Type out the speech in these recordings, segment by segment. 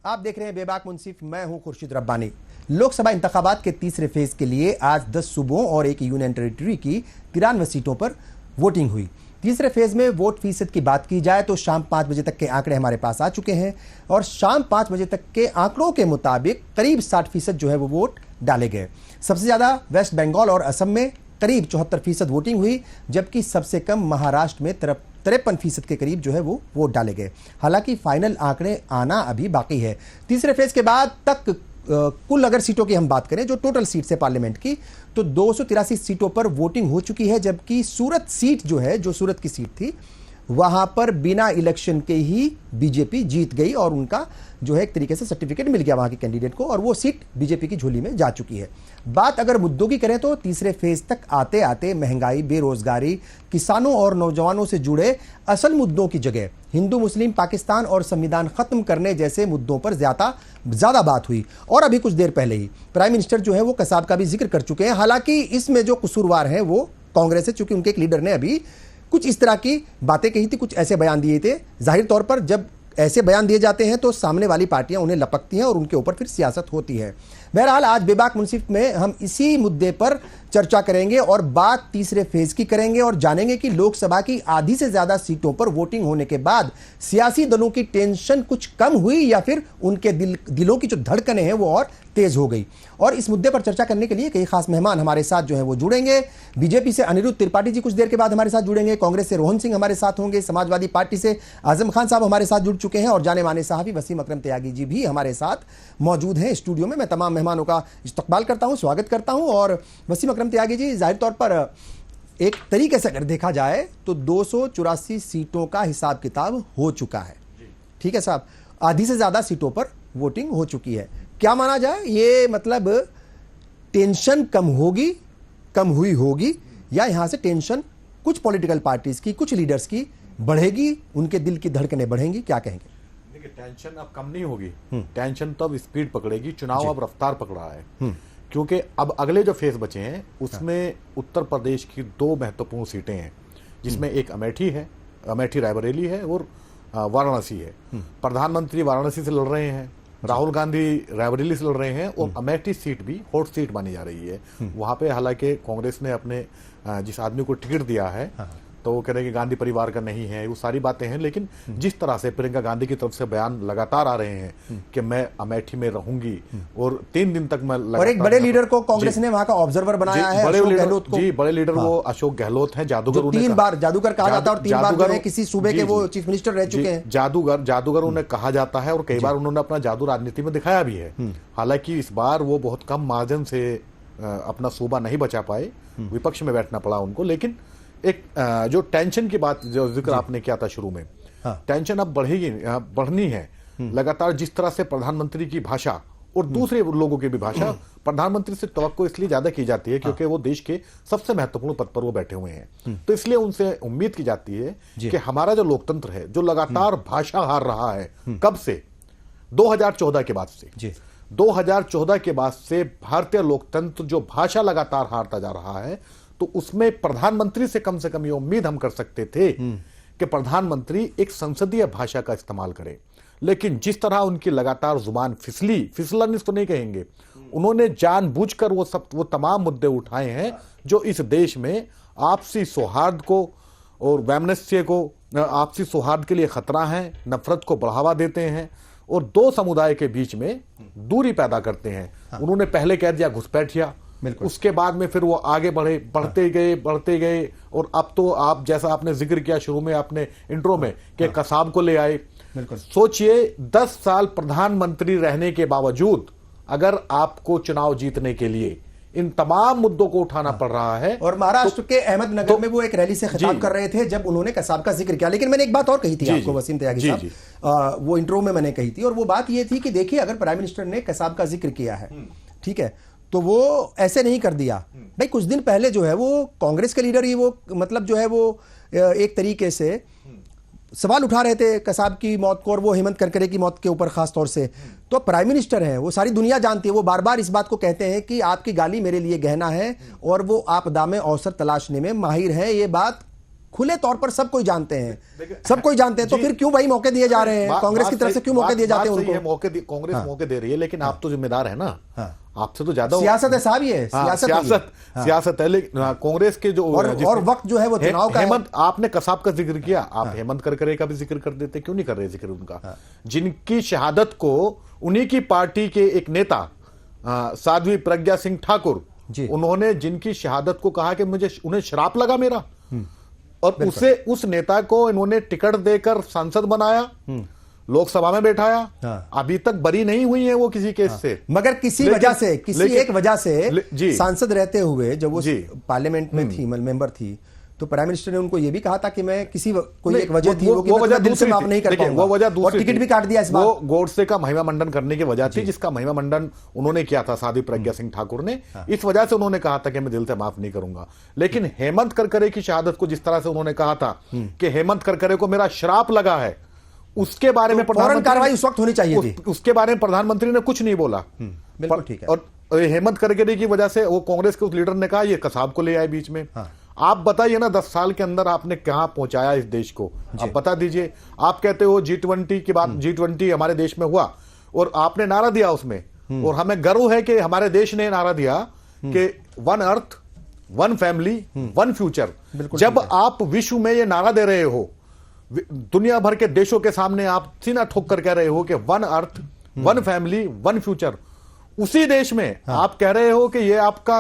आप देख रहे हैं बेबाक मुंसिफ, मैं हूं खुर्शीद रब्बानी। लोकसभा इंतखाबात के तीसरे फेज के लिए आज 10 सूबों और एक यूनियन टेरिटरी की 93 सीटों पर वोटिंग हुई। तीसरे फेज में वोट फीसद की बात की जाए तो शाम 5 बजे तक के आंकड़े हमारे पास आ चुके हैं और शाम 5 बजे तक के आंकड़ों के मुताबिक करीब 60% जो है वो वोट डाले गए। सबसे ज्यादा वेस्ट बंगाल और असम में करीब 74% वोटिंग हुई, जबकि सबसे कम महाराष्ट्र में 53% के करीब जो है वो वोट डाले गए। हालांकि फाइनल आंकड़े आना अभी बाकी है। तीसरे फेज के बाद तक कुल अगर सीटों की हम बात करें, जो टोटल सीट्स है पार्लियामेंट की, तो 283 सीटों पर वोटिंग हो चुकी है, जबकि सूरत सीट जो है, जो सूरत की सीट थी, वहां पर बिना इलेक्शन के ही बीजेपी जीत गई और उनका जो है एक तरीके से सर्टिफिकेट मिल गया वहां के कैंडिडेट को और वो सीट बीजेपी की झोली में जा चुकी है। बात अगर मुद्दों की करें तो तीसरे फेज तक आते आते महंगाई, बेरोजगारी, किसानों और नौजवानों से जुड़े असल मुद्दों की जगह हिंदू मुस्लिम पाकिस्तान और संविधान खत्म करने जैसे मुद्दों पर ज्यादा बात हुई। और अभी कुछ देर पहले ही प्राइम मिनिस्टर जो है वो कसाब का भी जिक्र कर चुके हैं। हालांकि इसमें जो कसूरवार है वो कांग्रेस है, चूंकि उनके एक लीडर ने अभी कुछ इस तरह की बातें कही थी, कुछ ऐसे बयान दिए थे। जाहिर तौर पर जब ऐसे बयान दिए जाते हैं तो सामने वाली पार्टियां उन्हें लपकती हैं और उनके ऊपर फिर सियासत होती है। बहरहाल आज बेबाक मुंसिफ में हम इसी मुद्दे पर चर्चा करेंगे और बात तीसरे फेज की करेंगे और जानेंगे कि लोकसभा की आधी से ज्यादा सीटों पर वोटिंग होने के बाद सियासी दलों की टेंशन कुछ कम हुई या फिर उनके दिलों की जो धड़कनें हैं वो और तेज हो गई। और इस मुद्दे पर चर्चा करने के लिए कई खास मेहमान हमारे साथ जो है वो जुड़ेंगे। बीजेपी से अनिरुद्ध त्रिपाठी जी कुछ देर के बाद हमारे साथ जुड़ेंगे, कांग्रेस से रोहन सिंह हमारे साथ होंगे, समाजवादी पार्टी से आजम खान साहब हमारे साथ जुड़ चुके हैं और जाने माने सहाफी वसीम अकरम त्यागी जी भी हमारे साथ मौजूद हैं स्टूडियो में। मैं तमाम मेहमानों का इस्तकबाल करता हूं, स्वागत करता हूं। और वसीम अकरम त्यागी जी, जाहिर तौर पर एक तरीके से अगर देखा जाए तो 284 सीटों का हिसाब किताब हो चुका है, ठीक है साहब, आधी से ज्यादा सीटों पर वोटिंग हो चुकी है। क्या माना जाए, ये मतलब टेंशन कम हुई होगी या यहां से टेंशन कुछ पॉलिटिकल पार्टीज की, कुछ लीडर्स की बढ़ेगी, उनके दिल की धड़कनें बढ़ेंगी, क्या कहेंगे? देखिए, टेंशन अब कम नहीं होगी, टेंशन तो अब स्पीड पकड़ेगी। चुनाव अब रफ्तार पकड़ रहा है, क्योंकि अब अगले जो फेज बचे हैं उसमें उत्तर प्रदेश की 2 महत्वपूर्ण सीटें हैं, जिसमें एक अमेठी है, अमेठी रायबरेली है और वाराणसी है। प्रधानमंत्री वाराणसी से लड़ रहे हैं, राहुल गांधी रायबरेली से लड़ रहे हैं और अमेठी सीट भी हॉट सीट मानी जा रही है। वहां पे हालांकि कांग्रेस ने अपने जिस आदमी को टिकट दिया है तो वो कह रहे हैं कि गांधी परिवार का नहीं है, वो सारी बातें हैं। लेकिन जिस तरह से प्रियंका गांधी की तरफ से बयान लगातार आ रहे हैं कि मैं अमेठी में रहूंगी और 3 दिन तक मैं, और एक बड़े लीडर को कांग्रेस ने वहां का ऑब्जर्वर बनाया है, बड़े अशोक गहलोत को। जी, बड़े लीडर वो अशोक गहलोत हैं, जादूगर। 3 बार जादूगर कहा जाता है और 3 बार किसी सूबे के वो चीफ मिनिस्टर रह चुके हैं। जादूगर उन्हें कहा जाता है और कई बार उन्होंने अपना जादू राजनीति में दिखाया भी है। हालांकि इस बार वो बहुत कम मार्जिन से अपना सूबा नहीं बचा पाए, विपक्ष में बैठना पड़ा उनको। लेकिन एक जो टेंशन की बात जो जिक्र आपने किया था शुरू में, टेंशन अब बढ़नी है लगातार। जिस तरह से प्रधानमंत्री की भाषा और दूसरे लोगों की भी भाषा, प्रधानमंत्री से तवक्को इसलिए ज्यादा की जाती है क्योंकि वो देश के सबसे महत्वपूर्ण पद पर वो बैठे हुए हैं, तो इसलिए उनसे उम्मीद की जाती है कि हमारा जो लोकतंत्र है, जो लगातार भाषा हार रहा है, कब से 2014 के बाद से 2014 के बाद से भारतीय लोकतंत्र जो भाषा लगातार हारता जा रहा है, तो उसमें प्रधानमंत्री से कम ये उम्मीद हम कर सकते थे कि प्रधानमंत्री एक संसदीय भाषा का इस्तेमाल करें। लेकिन जिस तरह उनकी लगातार जुबान फिसलन इसको नहीं कहेंगे, उन्होंने जानबूझकर वो तमाम मुद्दे उठाए हैं जो इस देश में आपसी सौहार्द को और वैमनस्य को, आपसी सौहार्द के लिए खतरा है, नफरत को बढ़ावा देते हैं और 2 समुदाय के बीच में दूरी पैदा करते हैं। उन्होंने पहले कह दिया घुसपैठिया, उसके बाद में फिर वो आगे बढ़ते गए और अब तो आप, जैसा आपने जिक्र किया शुरू में आपने इंट्रो में, कि कसाब को ले आए। सोचिए 10 साल प्रधानमंत्री रहने के बावजूद अगर आपको चुनाव जीतने के लिए इन तमाम मुद्दों को उठाना पड़ रहा है। और महाराष्ट्र के अहमदनगर में वो एक रैली से खिताब कर रहे थे जब उन्होंने कसाब का जिक्र किया। लेकिन मैंने एक बात और कही थी आपको वसीम त्यागी साहब, वो इंट्रो में मैंने कही थी, और वो बात ये थी कि देखिए, अगर प्राइम मिनिस्टर ने कसाब का जिक्र किया है, ठीक है, तो वो ऐसे नहीं कर दिया भाई। कुछ दिन पहले जो है वो कांग्रेस के लीडर ही वो मतलब जो है वो एक तरीके से सवाल उठा रहे थे कसाब की मौत को और वो हेमंत करकरे की मौत के ऊपर खास तौर से। तो प्राइम मिनिस्टर हैं, वो सारी दुनिया जानती है, वो बार बार इस बात को कहते हैं कि आपकी गाली मेरे लिए गहना है और वो आपदा में अवसर तलाशने में माहिर है। ये बात खुले तौर पर सब कोई जानते हैं, सब कोई जानते हैं, तो फिर क्यों भाई मौके दिए जा रहे हैं? कांग्रेस की तरफ से क्यों मौके दिए जाते हैं उनको? कांग्रेस मौके दे रही है, लेकिन आप तो जिम्मेदार है ना, आपसे तो ज्यादा सियासत है साहब, ये सियासत है। लेकिन कांग्रेस के जो और वक्त जो है वो चुनाव का हेमंत, आपने कसाब का जिक्र किया, आप हेमंत करकरे का भी जिक्र कर देते, क्यों नहीं कर रहे जिक्र उनका? जिनकी शहादत को उन्हीं की पार्टी के एक नेता साध्वी प्रज्ञा सिंह ठाकुर, उन्होंने जिनकी शहादत को कहा कि मुझे, उन्हें श्राप लगा मेरा, और उस नेता को इन्होंने टिकट देकर सांसद बनाया, लोकसभा में बैठाया, अभी तक बरी नहीं हुई है वो किसी केस से। मगर किसी वजह से, किसी एक वजह से सांसद रहते हुए जब वो पार्लियामेंट में थी, मेंबर थी, तो प्राइम मिनिस्टर ने उनको ये भी कहा था कि मैं कोई एक वजह थी, वो वजह दिल से माफ नहीं कर पाऊंगा, वो वजह दूसरी, और टिकट भी काट दिया इस बार। वो गोडसे का महिमा मंडन करने की वजह थी, जिसका महिमा मंडन उन्होंने किया था साध्वी प्रज्ञा सिंह ठाकुर ने। इस वजह से उन्होंने कहा था कि मैं दिल से माफ नहीं करूंगा। लेकिन हेमंत करकरे की शहादत को जिस तरह से उन्होंने कहा था कि हेमंत करकरे को मेरा श्राप लगा है, उसके बारे में कार्रवाई उस वक्त होनी चाहिए थी, उसके बारे में प्रधानमंत्री ने कुछ नहीं बोला। बिल्कुल ठीक है। और हेमंत करकरे की वजह से वो कांग्रेस के उस लीडर ने कहा ये कसाब को ले आए बीच में। आप बताइए ना, 10 साल के अंदर आपने कहां पहुंचाया इस देश को, आप बता दीजिए। आप कहते हो G20 की बात, G20 हमारे देश में हुआ और आपने नारा दिया उसमें, और हमें गर्व है कि हमारे देश ने नारा दिया कि one earth, one family, one future. जब आप विश्व में ये नारा दे रहे हो, दुनिया भर के देशों के सामने आप सीना ठोक कर कह रहे हो कि one earth, one family, one future, उसी देश में आप कह रहे हो कि ये आपका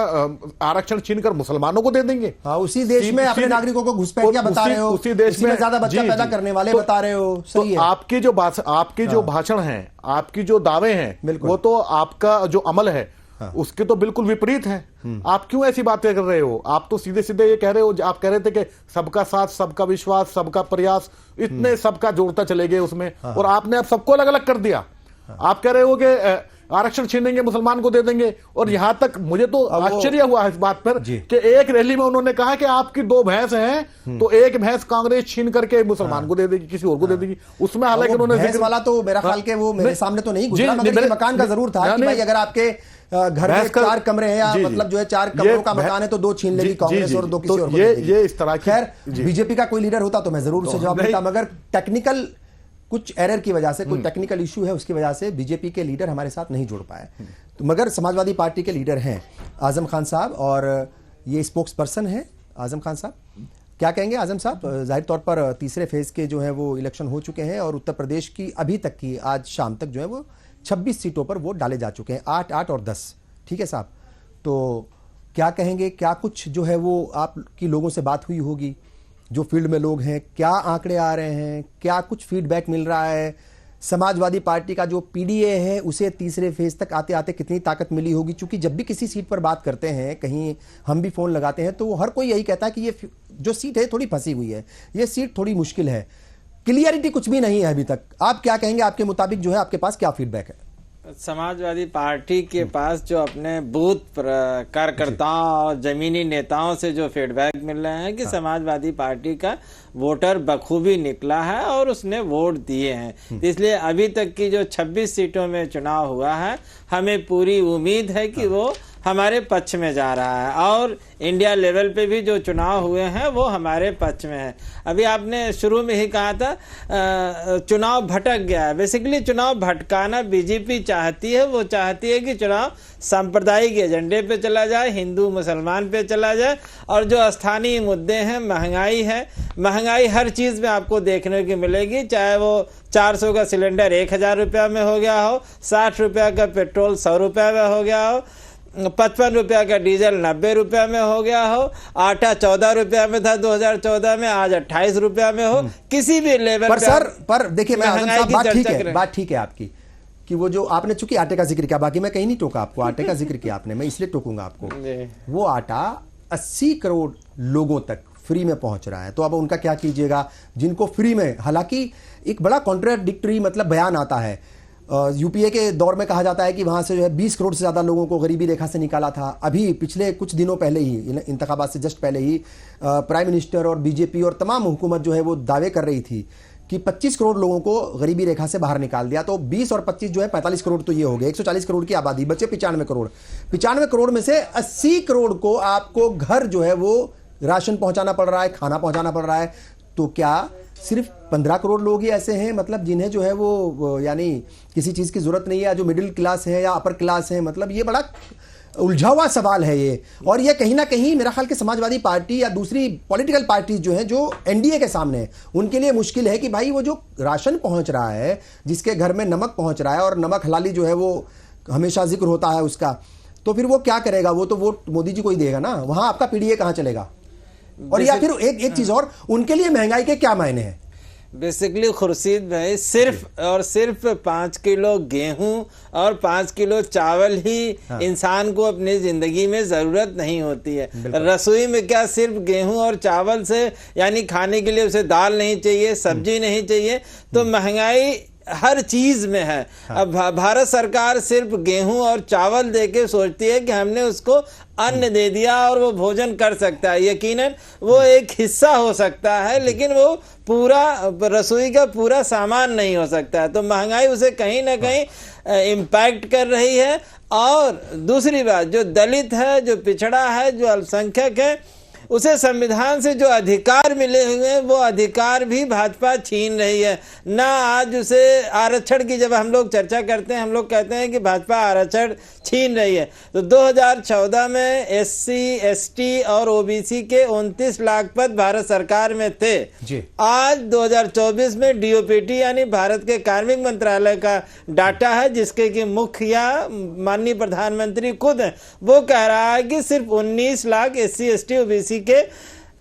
आरक्षण छीनकर मुसलमानों को दे देंगे। उसी देश में अपने नागरिकों को घुसपैठिया बता रहे हो, उसी देश में ज्यादा बच्चा पैदा करने वाले बता रहे हो। सही है। आपकी जो भाषण है, आपकी जो दावे हैं, वो तो आपका जो अमल है उसके तो बिल्कुल विपरीत है। आप क्यों ऐसी बातें कर रहे हो? आप तो सीधे सीधे ये कह रहे हो, आप कह रहे थे कि सबका साथ, सबका विश्वास, सबका प्रयास, इतने सबका जोड़ता चले गए उसमें, और आपने अब सबको अलग अलग कर दिया। आप कह रहे हो कि आरक्षण छीनेंगे, मुसलमान को दे देंगे, और यहां तक मुझे तो आश्चर्य हुआ इस बात पर कि एक रैली में उन्होंने कहा कि आपकी 2 भैंस हैं तो एक भैंस कांग्रेस छीन करके मुसलमान को दे देगी, किसी और को दे देगी। उसमें हालांकि उन्होंने भैंस वाला तो मेरा ख्याल के वो मेरे सामने तो नहीं गुजरा, मगर ये मकान का जरूर था कि भाई अगर आपके घर में 4 कमरे हैं, या मतलब जो है 4 कमरों का मकान है, तो 2 छीन लेगी कांग्रेस और 2 किसी और को दे देगी। ये इस तरह की, खैर बीजेपी का कोई लीडर होता तो मैं जरूर उसे जवाब देता, मगर टेक्निकल कुछ एरर की वजह से, कोई टेक्निकल इशू है उसकी वजह से बीजेपी के लीडर हमारे साथ नहीं जुड़ पाए। तो मगर समाजवादी पार्टी के लीडर हैं आजम खान साहब, और ये स्पोक्स पर्सन है आजम खान साहब। क्या कहेंगे आजम साहब? जाहिर तौर पर तीसरे फेज के जो है वो इलेक्शन हो चुके हैं, और उत्तर प्रदेश की अभी तक की, आज शाम तक जो है वो 26 सीटों पर वोट डाले जा चुके हैं, 8, 8 और 10। ठीक है साहब, तो क्या कहेंगे? क्या कुछ जो है वो आपकी लोगों से बात हुई होगी, जो फील्ड में लोग हैं, क्या आंकड़े आ रहे हैं, क्या कुछ फीडबैक मिल रहा है? समाजवादी पार्टी का जो पीडीए है उसे तीसरे फेज तक आते आते कितनी ताकत मिली होगी? क्योंकि जब भी किसी सीट पर बात करते हैं, कहीं हम भी फोन लगाते हैं, तो हर कोई यही कहता है कि ये जो सीट है थोड़ी फंसी हुई है, ये सीट थोड़ी मुश्किल है, क्लियरिटी कुछ भी नहीं है अभी तक। आप क्या कहेंगे? आपके मुताबिक जो है आपके पास क्या फीडबैक है? समाजवादी पार्टी के पास जो अपने बूथ कार्यकर्ताओं और जमीनी नेताओं से जो फीडबैक मिल रहे हैं कि समाजवादी पार्टी का वोटर बखूबी निकला है और उसने वोट दिए हैं। इसलिए अभी तक की जो 26 सीटों में चुनाव हुआ है, हमें पूरी उम्मीद है कि वो हमारे पक्ष में जा रहा है, और इंडिया लेवल पे भी जो चुनाव हुए हैं वो हमारे पक्ष में है। अभी आपने शुरू में ही कहा था चुनाव भटक गया है। बेसिकली चुनाव भटकाना बीजेपी चाहती है। वो चाहती है कि चुनाव सांप्रदायिक एजेंडे पे चला जाए, हिंदू मुसलमान पे चला जाए, और जो स्थानीय मुद्दे हैं, महंगाई है, महंगाई हर चीज में आपको देखने की मिलेगी, चाहे वो 400 का सिलेंडर 1000 रुपया में हो गया हो, 60 रुपया का पेट्रोल 100 रुपया में हो गया हो, 55 रुपया का डीजल 90 रुपया में हो गया हो, आटा 14 रुपया में था 2014 में, आज 28 रुपया में हो, किसी भी लेवल पर सर, पर देखिए मैं आजम साहब, बात ठीक है आपकी, कि वो जो आपने चूंकि आटे का जिक्र किया, बाकी मैं कहीं नहीं टोका आपको, आटे का जिक्र किया आपने, मैं इसलिए टोकूंगा आपको। वो आटा 80 करोड़ लोगों तक फ्री में पहुंच रहा है, तो अब उनका क्या कीजिएगा जिनको फ्री में, हालांकि एक बड़ा कॉन्ट्राडिक्टरी मतलब बयान आता है। यूपीए के दौर में कहा जाता है कि वहां से जो है 20 करोड़ से ज्यादा लोगों को गरीबी रेखा से निकाला था। अभी पिछले कुछ दिनों पहले ही, इंतखाबात से जस्ट पहले ही, प्राइम मिनिस्टर और बीजेपी और तमाम हुकूमत जो है वो दावे कर रही थी कि 25 करोड़ लोगों को गरीबी रेखा से बाहर निकाल दिया। तो 20 और 25 जो है 45 करोड़ तो ये हो गए, 140 करोड़ की आबादी, बचे 95 करोड़। 95 करोड़ में से 80 करोड़ को आपको घर जो है वो राशन पहुंचाना पड़ रहा है, खाना पहुंचाना पड़ रहा है। तो क्या सिर्फ 15 करोड़ लोग ही ऐसे हैं, मतलब जिन्हें जो है वो यानी किसी चीज की जरूरत नहीं है, जो मिडिल क्लास है या अपर क्लास है? मतलब ये बड़ा उलझा हुआ सवाल है ये। और ये कहीं ना कहीं मेरा ख्याल कि समाजवादी पार्टी या दूसरी पॉलिटिकल पार्टीज जो है, जो एनडीए के सामने है, उनके लिए मुश्किल है कि भाई वो जो राशन पहुंच रहा है, जिसके घर में नमक पहुंच रहा है, और नमक हलाली जो है वो हमेशा जिक्र होता है उसका, तो फिर वो क्या करेगा? वो तो वोट मोदी जी को ही देगा ना, वहां आपका पीडीए कहां चलेगा? और या फिर एक चीज और, उनके लिए महंगाई के क्या मायने हैं? बेसिकली खुर्शीद भाई, सिर्फ और सिर्फ 5 किलो गेहूं और 5 किलो चावल ही इंसान को अपनी जिंदगी में जरूरत नहीं होती है। रसोई में क्या सिर्फ गेहूं और चावल से, यानी खाने के लिए उसे दाल नहीं चाहिए, सब्जी नहीं चाहिए? तो महंगाई हर चीज में है। अब भारत सरकार सिर्फ गेहूं और चावल देके सोचती है कि हमने उसको अन्न दे दिया और वो भोजन कर सकता है। यकीनन वो एक हिस्सा हो सकता है, लेकिन वो पूरा रसोई का पूरा सामान नहीं हो सकता है। तो महंगाई उसे कहीं ना कहीं इम्पैक्ट कर रही है। और दूसरी बात, जो दलित है, जो पिछड़ा है, जो अल्पसंख्यक है, उसे संविधान से जो अधिकार मिले हुए हैं वो अधिकार भी भाजपा छीन रही है ना। आज उसे आरक्षण की जब हम लोग चर्चा करते हैं, हम लोग कहते हैं कि भाजपा आरक्षण छीन रही है। तो 2014 में एससी, एसटी और ओबीसी के 29 लाख पद भारत सरकार में थे जी। आज 2024 में डीओपीटी यानी भारत के कार्मिक मंत्रालय का डाटा है, जिसके कि मुखिया माननीय प्रधानमंत्री खुद हैं, वो कह रहा है कि सिर्फ 19 लाख एससी, एसटी, ओबीसी के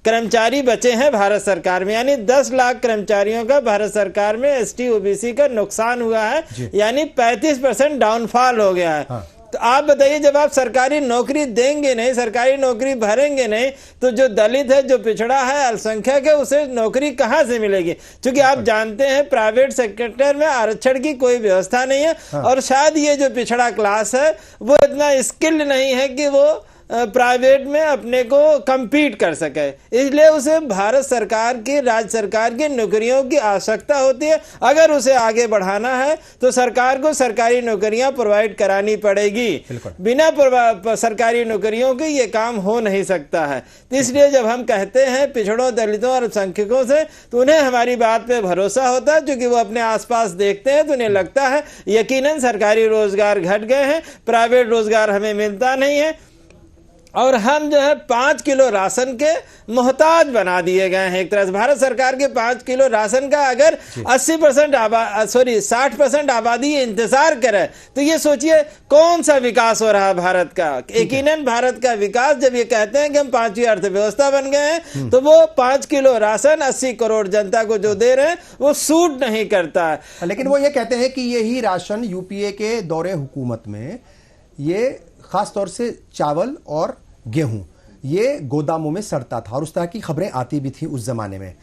कर्मचारी बचे हैं भारत सरकार में। यानी 10 लाख कर्मचारियों का भारत सरकार में एसटी, ओबीसी का नुकसान हुआ है, यानी 35% डाउनफॉल हो गया है। हाँ। तो आप बताइए, जब आप सरकारी नौकरी देंगे नहीं, सरकारी नौकरी भरेंगे नहीं, तो जो दलित है, जो पिछड़ा है, अल्पसंख्यक है, उसे नौकरी कहां से मिलेगी? क्योंकि आप जानते हैं प्राइवेट सेक्टर में आरक्षण की कोई व्यवस्था नहीं है। हाँ। और शायद ये जो पिछड़ा क्लास है वो इतना स्किल्ड नहीं है कि वो प्राइवेट में अपने को compete कर सके, इसलिए उसे भारत सरकार की, राज्य सरकार की नौकरियों की आवश्यकता होती है। अगर उसे आगे बढ़ाना है तो सरकार को सरकारी नौकरियां प्रोवाइड करानी पड़ेगी। बिना सरकारी नौकरियों के ये काम हो नहीं सकता है। तो इसलिए जब हम कहते हैं पिछड़ों, दलितों और अल्पसंख्यकों से, तो उन्हें हमारी बात पे भरोसा होता है, क्योंकि वो अपने आसपास देखते हैं तो उन्हें लगता है यकीनन सरकारी रोजगार घट गए हैं, प्राइवेट रोजगार हमें मिलता नहीं है, और हम जो है 5 किलो राशन के मोहताज बना दिए गए हैं। एक तरह से भारत सरकार के 5 किलो राशन का अगर 60% आबादी इंतजार करे, तो ये सोचिए कौन सा विकास हो रहा है भारत का। यकीनन भारत का विकास, जब ये कहते हैं कि हम 5वीं अर्थव्यवस्था बन गए हैं, तो वो 5 किलो राशन 80 करोड़ जनता को जो दे रहे हैं वो सूट नहीं करता है। लेकिन वो ये कहते हैं कि यही राशन यूपीए के दौरे हुकूमत में ये खास तौर से चावल और गेहूं ये गोदामों में सड़ता था, और उस तरह की खबरें आती भी थी उस जमाने में।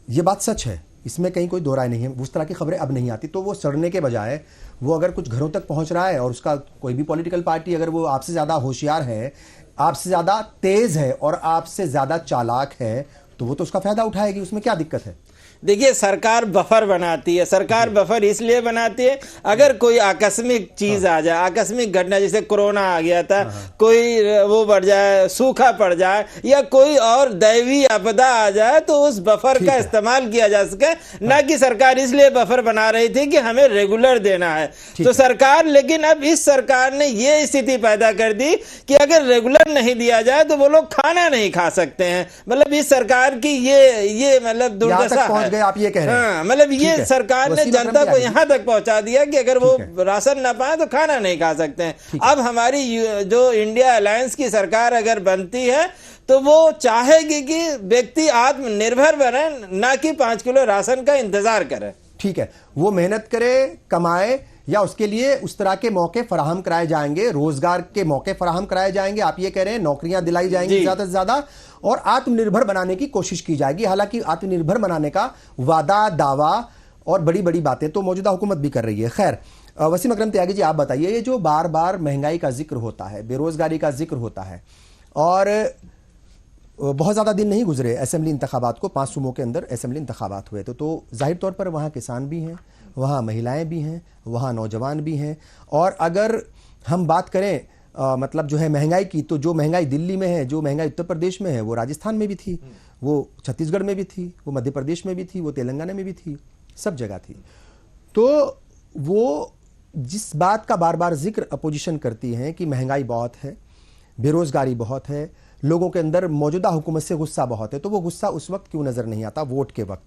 ये बात सच है, इसमें कहीं कोई दो राय नहीं है। उस तरह की खबरें अब नहीं आती। तो वो सड़ने के बजाय वो अगर कुछ घरों तक पहुंच रहा है, और उसका कोई भी पॉलिटिकल पार्टी अगर वो आपसे ज्यादा होशियार है, आपसे ज्यादा तेज है और आपसे ज्यादा चालाक है, तो वो तो उसका फायदा उठाएगी। उसमें क्या दिक्कत है? देखिए, सरकार बफर बनाती है। सरकार बफर इसलिए बनाती है, अगर कोई आकस्मिक चीज आ जाए, आकस्मिक घटना, जैसे कोरोना आ गया था, कोई वो बढ़ जाए, सूखा पड़ जाए, या कोई और दैवी आपदा आ जाए, तो उस बफर का इस्तेमाल किया जा सके। ना कि सरकार इसलिए बफर बना रही थी कि हमें रेगुलर देना है। तो सरकार, लेकिन अब इस सरकार ने ये स्थिति पैदा कर दी कि अगर रेगुलर नहीं दिया जाए तो वो लोग खाना नहीं खा सकते हैं। मतलब इस सरकार की ये मतलब दुर्दशा है। आप ये कह रहे हैं। हाँ, मतलब ये सरकार ने जनता को यहां तक पहुंचा दिया कि अगर वो राशन ना पाए तो खाना नहीं खा सकते हैं। अब हमारी जो इंडिया अलायंस की सरकार अगर बनती है, तो वो चाहेगी कि व्यक्ति आत्मनिर्भर बने, ना कि 5 किलो राशन का इंतजार करे। ठीक है, वो मेहनत करे, कमाए, या उसके लिए उस तरह के मौके फराहम कराए जाएंगे, रोजगार के मौके फराहम कराए जाएंगे। आप ये कह रहे हैं नौकरियां दिलाई जाएंगी ज्यादा से ज्यादा, और आत्मनिर्भर बनाने की कोशिश की जाएगी। हालांकि आत्मनिर्भर बनाने का वादा, दावा और बड़ी बड़ी बातें तो मौजूदा हुकूमत भी कर रही है। खैर, वसीम अकरम त्यागी जी, आप बताइए, ये जो बार बार महंगाई का जिक्र होता है, बेरोजगारी का जिक्र होता है, और बहुत ज़्यादा दिन नहीं गुजरे असेंबली इंतखाबात को, 5 सूबों के अंदर असेंबली इंतखाबात हुए, तो जाहिर तौर पर वहाँ किसान भी हैं, वहाँ महिलाएं भी हैं, वहाँ नौजवान भी हैं। और अगर हम बात करें मतलब जो है महंगाई की, तो जो महंगाई दिल्ली में है, जो महंगाई उत्तर प्रदेश में है, वो राजस्थान में भी थी, वो छत्तीसगढ़ में भी थी, वो मध्य प्रदेश में भी थी, वो तेलंगाना में भी थी, सब जगह थी। तो वो जिस बात का बार बार जिक्र अपोजिशन करती है कि महंगाई बहुत है, बेरोजगारी बहुत है, लोगों के अंदर मौजूदा हुकूमत से गुस्सा बहुत है, तो वो गुस्सा उस वक्त क्यों नजर नहीं आता, वोट के वक्त?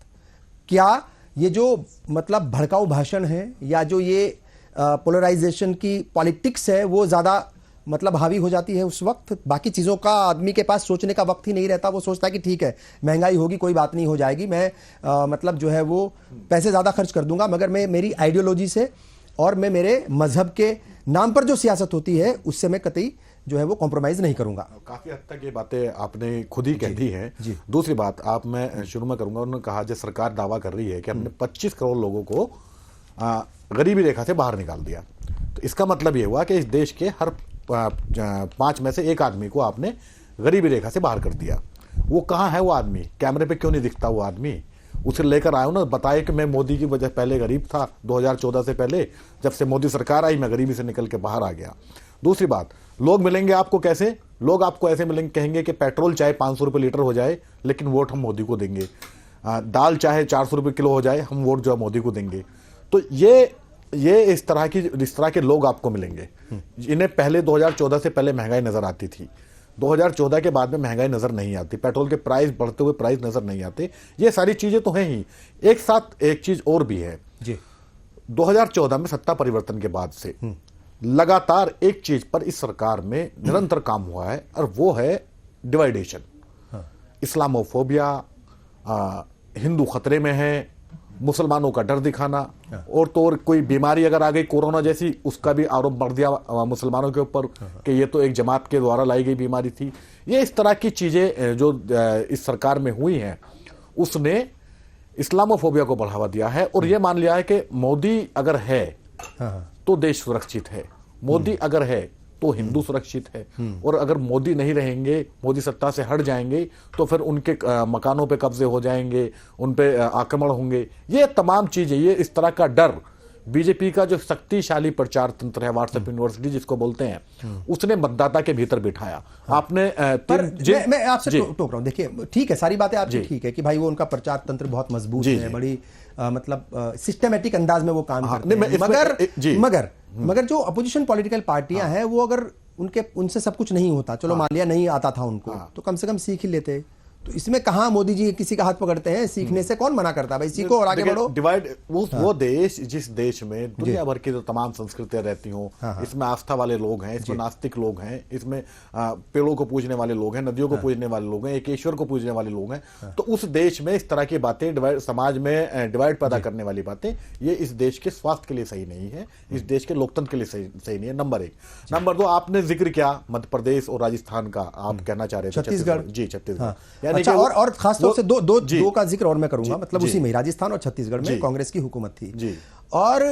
क्या ये जो मतलब भड़काऊ भाषण है या जो ये पोलराइजेशन की पॉलिटिक्स है वो ज्यादा मतलब हावी हो जाती है उस वक्त? बाकी चीजों का आदमी के पास सोचने का वक्त ही नहीं रहता। वो सोचता है कि ठीक है, महंगाई होगी, कोई बात नहीं, हो जाएगी, मैं मतलब जो है वो पैसे ज्यादा खर्च कर दूंगा, मगर मैं मेरी आइडियोलॉजी से और मैं मेरे मजहब के नाम पर जो सियासत होती है उससे मैं कतई जो है वो कॉम्प्रोमाइज नहीं करूंगा। काफी हद तक ये बातें आपने खुद ही कह दी हैं। दूसरी बात आप मैं शुरू में करूंगा, उन्होंने कहा जो सरकार दावा कर रही है कि हमने 25 करोड़ लोगों को गरीबी रेखा से बाहर निकाल दिया, तो इसका मतलब ये हुआ कि इस देश के हर 5 में से 1 आदमी को आपने गरीबी रेखा से बाहर कर दिया। वो कहाँ है वो आदमी? कैमरे पे क्यों नहीं दिखता वो आदमी? उसे लेकर आयो ना, बताए कि मैं मोदी की वजह पहले गरीब था, 2014 से पहले, जब से मोदी सरकार आई मैं गरीबी से निकल के बाहर आ गया। दूसरी बात, लोग मिलेंगे आपको कैसे? लोग आपको ऐसे मिलेंगे, कहेंगे कि पेट्रोल चाहे 500 रुपये लीटर हो जाए लेकिन वोट हम मोदी को देंगे, दाल चाहे 400 रुपये किलो हो जाए हम वोट जो है मोदी को देंगे। तो ये इस तरह के लोग आपको मिलेंगे। इन्हें पहले 2014 से पहले महंगाई नजर आती थी, 2014 के बाद में महंगाई नजर नहीं आती, पेट्रोल के प्राइस बढ़ते हुए प्राइस नजर नहीं आते। ये सारी चीजें तो हैं ही। एक साथ एक चीज और भी है जी, 2014 में सत्ता परिवर्तन के बाद से लगातार एक चीज पर इस सरकार में निरंतर काम हुआ है और वो है डिवाइडेशन। इस्लामोफोबिया, हिंदू खतरे में है, मुसलमानों का डर दिखाना, और तो और कोई बीमारी अगर आ गई कोरोना जैसी, उसका भी आरोप बढ़ दिया मुसलमानों के ऊपर कि ये तो एक जमात के द्वारा लाई गई बीमारी थी। ये इस तरह की चीजें जो इस सरकार में हुई हैं, उसने इस्लामोफोबिया को बढ़ावा दिया है और ये मान लिया है कि मोदी अगर है तो देश सुरक्षित है, मोदी अगर है तो हिंदू सुरक्षित है, और अगर मोदी नहीं रहेंगे, मोदी सत्ता से हट जाएंगे तो फिर उनके मकानों पे कब्जे हो जाएंगे, उन पे आक्रमण होंगे। ये तमाम चीजें, ये इस तरह का डर बीजेपी का जो शक्तिशाली प्रचार तंत्र है, व्हाट्सएप यूनिवर्सिटी जिसको बोलते हैं, उसने मतदाता के भीतर बिठाया। आपने मैं आपसे टोक रहा हूं, देखिए ठीक है, सारी बातें आपकी ठीक है कि भाई वो उनका प्रचार तंत्र बहुत मजबूत है, बड़ी मतलब सिस्टमेटिक अंदाज में वो काम करते हैं। मगर जो अपोजिशन पॉलिटिकल पार्टियां हैं, वो अगर उनसे सब कुछ नहीं होता, चलो मान लिया नहीं आता था उनको, तो कम से कम सीख ही लेते। तो इसमें कहां मोदी जी किसी का हाथ पकड़ते हैं? सीखने से कौन मना करता है? भाई सीखो और आगे बढ़ो। डिवाइड वो देश, जिस देश में दुनिया भर की जो तमाम संस्कृतियां रहती हों, इसमें आस्था वाले लोग हैं, इसमें नास्तिक लोग हैं, इसमें पेड़ों को पूजने वाले लोग हैं, नदियों को पूजने वाले लोग हैं, एक ईश्वर को पूजने वाले लोग हैं, तो उस देश में इस तरह की बातें, समाज में डिवाइड पैदा करने वाली बातें, ये इस देश के स्वास्थ्य के लिए सही नहीं है, इस देश के लोकतंत्र के लिए सही नहीं है। नंबर 1। नंबर 2, आपने जिक्र किया मध्य प्रदेश और राजस्थान का, आप कहना चाह रहे थे छत्तीसगढ़। जी, छत्तीसगढ़। अच्छा, और खासतौर से दो का जिक्र और मैं करूंगा, मतलब उसी में राजस्थान और छत्तीसगढ़ में कांग्रेस की हुकूमत थी, और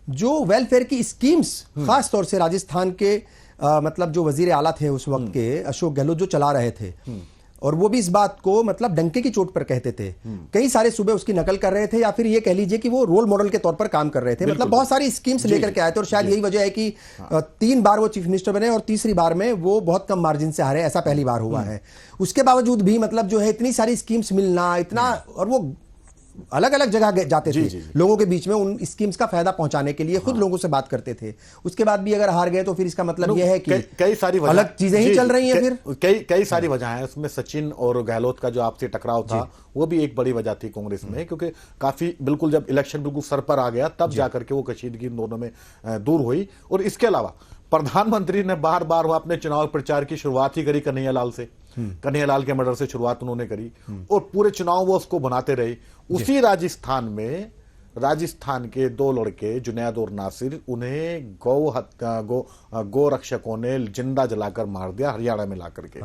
जो वेलफेयर की स्कीम्स खासतौर से राजस्थान के मतलब जो वजीर आला थे उस वक्त के अशोक गहलोत जो चला रहे थे, और वो भी इस बात को मतलब डंके की चोट पर कहते थे। कई सारे सूबे उसकी नकल कर रहे थे, या फिर ये कह लीजिए कि वो रोल मॉडल के तौर पर काम कर रहे थे। मतलब बहुत सारी स्कीम्स लेकर के आए थे, और शायद यही वजह है कि 3 बार वो चीफ मिनिस्टर बने और तीसरी बार में वो बहुत कम मार्जिन से हारे, ऐसा पहली बार हुआ है। उसके बावजूद भी मतलब जो है इतनी सारी स्कीम्स मिलना, इतना, और वो अलग अलग जगह जाते थे लोगों के बीच में उन स्कीम्स का फायदा पहुंचाने के लिए, खुद लोगों से बात करते थे। उसके बाद भी अगर हार गए तो फिर इसका मतलब यह है कि कई सारी अलग चीजें ही चल रही हैं। फिर कई सारी वजह है उसमें। सचिन और गहलोत का जो आपसी टकराव था वो भी एक बड़ी वजह थी कांग्रेस में, क्योंकि काफी बिल्कुल जब इलेक्शन बिल्कुल सर पर आ गया तब जाकर के वो कशीदगी दोनों में दूर हुई। और इसके अलावा प्रधानमंत्री ने बार बार वो अपने चुनाव प्रचार की शुरुआत ही करी कन्हैयालाल से, कन्हैयालाल के मर्डर से शुरुआत उन्होंने करी, और पूरे चुनाव वो उसको बनाते रहे। उसी राजस्थान में राजस्थान के 2 लड़के जुनैद और नासिर, उन्हें गौ रक्षकों ने जिंदा जलाकर मार दिया हरियाणा में लाकर के।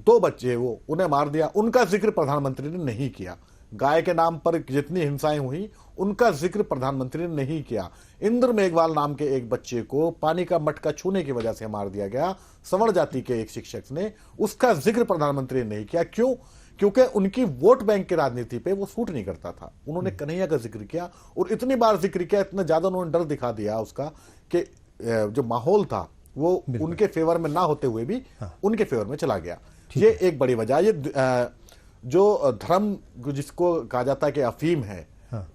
2 बच्चे वो उन्हें मार दिया, उनका जिक्र प्रधानमंत्री ने नहीं किया। गाय के नाम पर जितनी हिंसाएं हुई उनका जिक्र प्रधानमंत्री ने नहीं किया। इंद्र मेघवाल नाम के एक बच्चे को पानी का मटका छूने की वजह से मार दिया गया, सवर्ण जाति के एक शिक्षक ने, उसका जिक्र प्रधानमंत्री ने नहीं किया। क्यों? क्योंकि उनकी वोट बैंक की राजनीति पे वो सूट नहीं करता था। उन्होंने कन्हैया का जिक्र किया, और इतनी बार जिक्र किया, इतना ज्यादा उन्होंने डर दिखा दिया उसका, कि जो माहौल था वो उनके फेवर में ना होते हुए भी उनके फेवर में चला गया। ये एक बड़ी वजह। ये जो धर्म जिसको कहा जाता है कि अफीम है,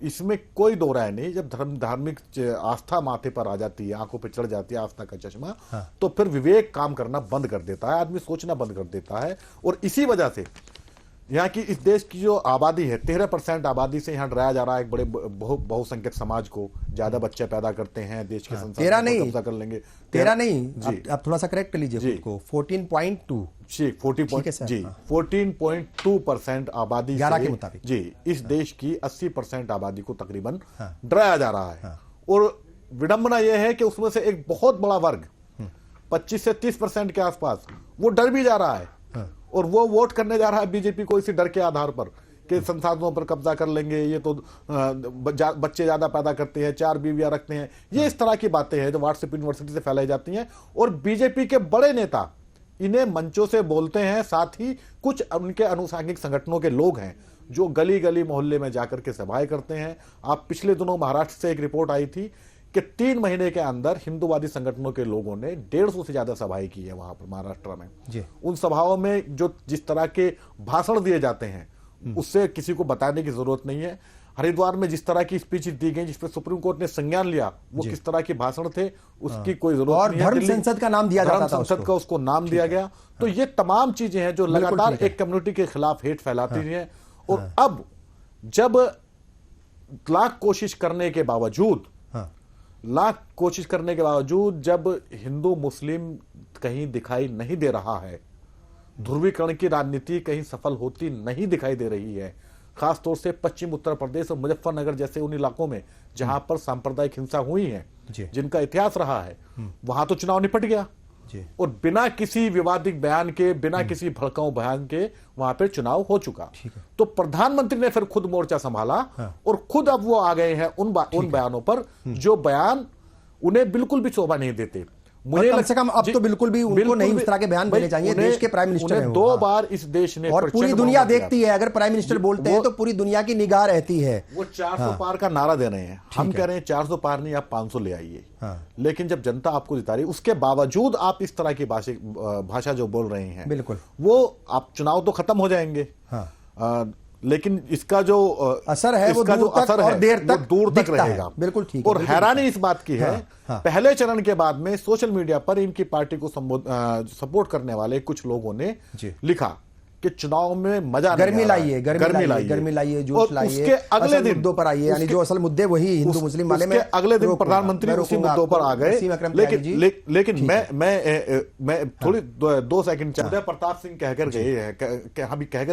इसमें कोई दो राय नहीं। जब धार्मिक आस्था माथे पर आ जाती है, आंखों पे चढ़ जाती है आस्था का चश्मा, तो फिर विवेक काम करना बंद कर देता है, आदमी सोचना बंद कर देता है। और इसी वजह से यहाँ की इस देश की जो आबादी है, 13% आबादी से यहाँ डराया जा रहा है एक बड़े बहुसंख्यक समाज को। ज्यादा बच्चे पैदा करते हैं, देश के संसाधनों पर कब्जा कर लेंगे। 13 नहीं, आप थोड़ा सा करेक्ट कर लीजिए खुद को। 14.2 जी, 14.2% आबादी 11 के मुताबिक जी इस देश की 80% आबादी को तकरीबन डराया जा रहा है। और विडंबना यह है कि उसमें से एक बहुत बड़ा वर्ग 25 से 30% के आसपास वो डर भी जा रहा है, और वो वोट करने जा रहा है बीजेपी को इसी डर के आधार पर कि संसाधनों पर कब्जा कर लेंगे, ये तो बच्चे ज्यादा पैदा करते हैं, 4 बीवियां रखते हैं। ये इस तरह की बातें हैं जो व्हाट्सएप यूनिवर्सिटी से फैलाई जाती हैं। और बीजेपी के बड़े नेता इन्हें मंचों से बोलते हैं, साथ ही कुछ उनके अनुसांगिक संगठनों के लोग हैं जो गली गली मोहल्ले में जाकर के सभाएं करते हैं। आप पिछले दिनों महाराष्ट्र से एक रिपोर्ट आई थी कि 3 महीने के अंदर हिंदूवादी संगठनों के लोगों ने 150 से ज्यादा सभाएं की है वहां पर महाराष्ट्र में जी। उन सभाओं में जो जिस तरह के भाषण दिए जाते हैं उससे किसी को बताने की जरूरत नहीं है। हरिद्वार में जिस तरह की स्पीच दी गई जिसपे सुप्रीम कोर्ट ने संज्ञान लिया, वो किस तरह के भाषण थे उसकी कोई जरूरत नहीं है। धर्म संसद का नाम दिया जाता था, धर्म संसद का उसको नाम दिया गया। तो ये तमाम चीजें हैं जो लगातार एक कम्युनिटी के खिलाफ हेट फैलाती हैं। और अब जब लाख कोशिश करने के बावजूद जब हिंदू मुस्लिम कहीं दिखाई नहीं दे रहा है, ध्रुवीकरण की राजनीति कहीं सफल होती नहीं दिखाई दे रही है, खासतौर से पश्चिम उत्तर प्रदेश और मुजफ्फरनगर जैसे उन इलाकों में जहां पर सांप्रदायिक हिंसा हुई है, जिनका इतिहास रहा है, वहां तो चुनाव निपट गया और बिना किसी विवादित बयान के, बिना किसी भड़काऊ बयान के वहां पे चुनाव हो चुका। तो प्रधानमंत्री ने फिर खुद मोर्चा संभाला और खुद अब वो आ गए हैं उन बयानों पर जो बयान उन्हें बिल्कुल भी शोभा नहीं देते। मुझे कम से कम अब तो बिल्कुल भी उनको नहीं इस तरह के बयान देने चाहिए। देश के प्राइम मिनिस्टर हैं, 2 बार इस देश ने, और पूरी दुनिया देखती है। अगर प्राइम मिनिस्टर बोलते हैं तो पूरी दुनिया की निगाह रहती है। वो 400 पार का नारा दे रहे हैं, हम कह रहे हैं 400 पार नहीं, आप 500 ले आइए। लेकिन जब जनता आपको जिता रही है उसके बावजूद आप इस तरह की भाषा जो बोल रहे हैं, बिल्कुल वो आप चुनाव तो खत्म हो जाएंगे, लेकिन इसका जो असर है वो दूर तक रहेगा। बिल्कुल ठीक। और हैरानी इस बात की है, पहले चरण के बाद में सोशल मीडिया पर इनकी पार्टी को सपोर्ट करने वाले कुछ लोगों ने लिखा कि चुनाव में मजा गर्मी लाइए, जोश लाइए, उसके अगले दिन मुद्दों पर आइए, यानी जो असल मुद्दे वही हिंदू मुस्लिम वाले में। अगले दिन प्रधानमंत्री उसी मुद्दों पर आ गए। लेकिन मैं थोड़ी 2 सेकंड उदय प्रताप सिंह कहकर गए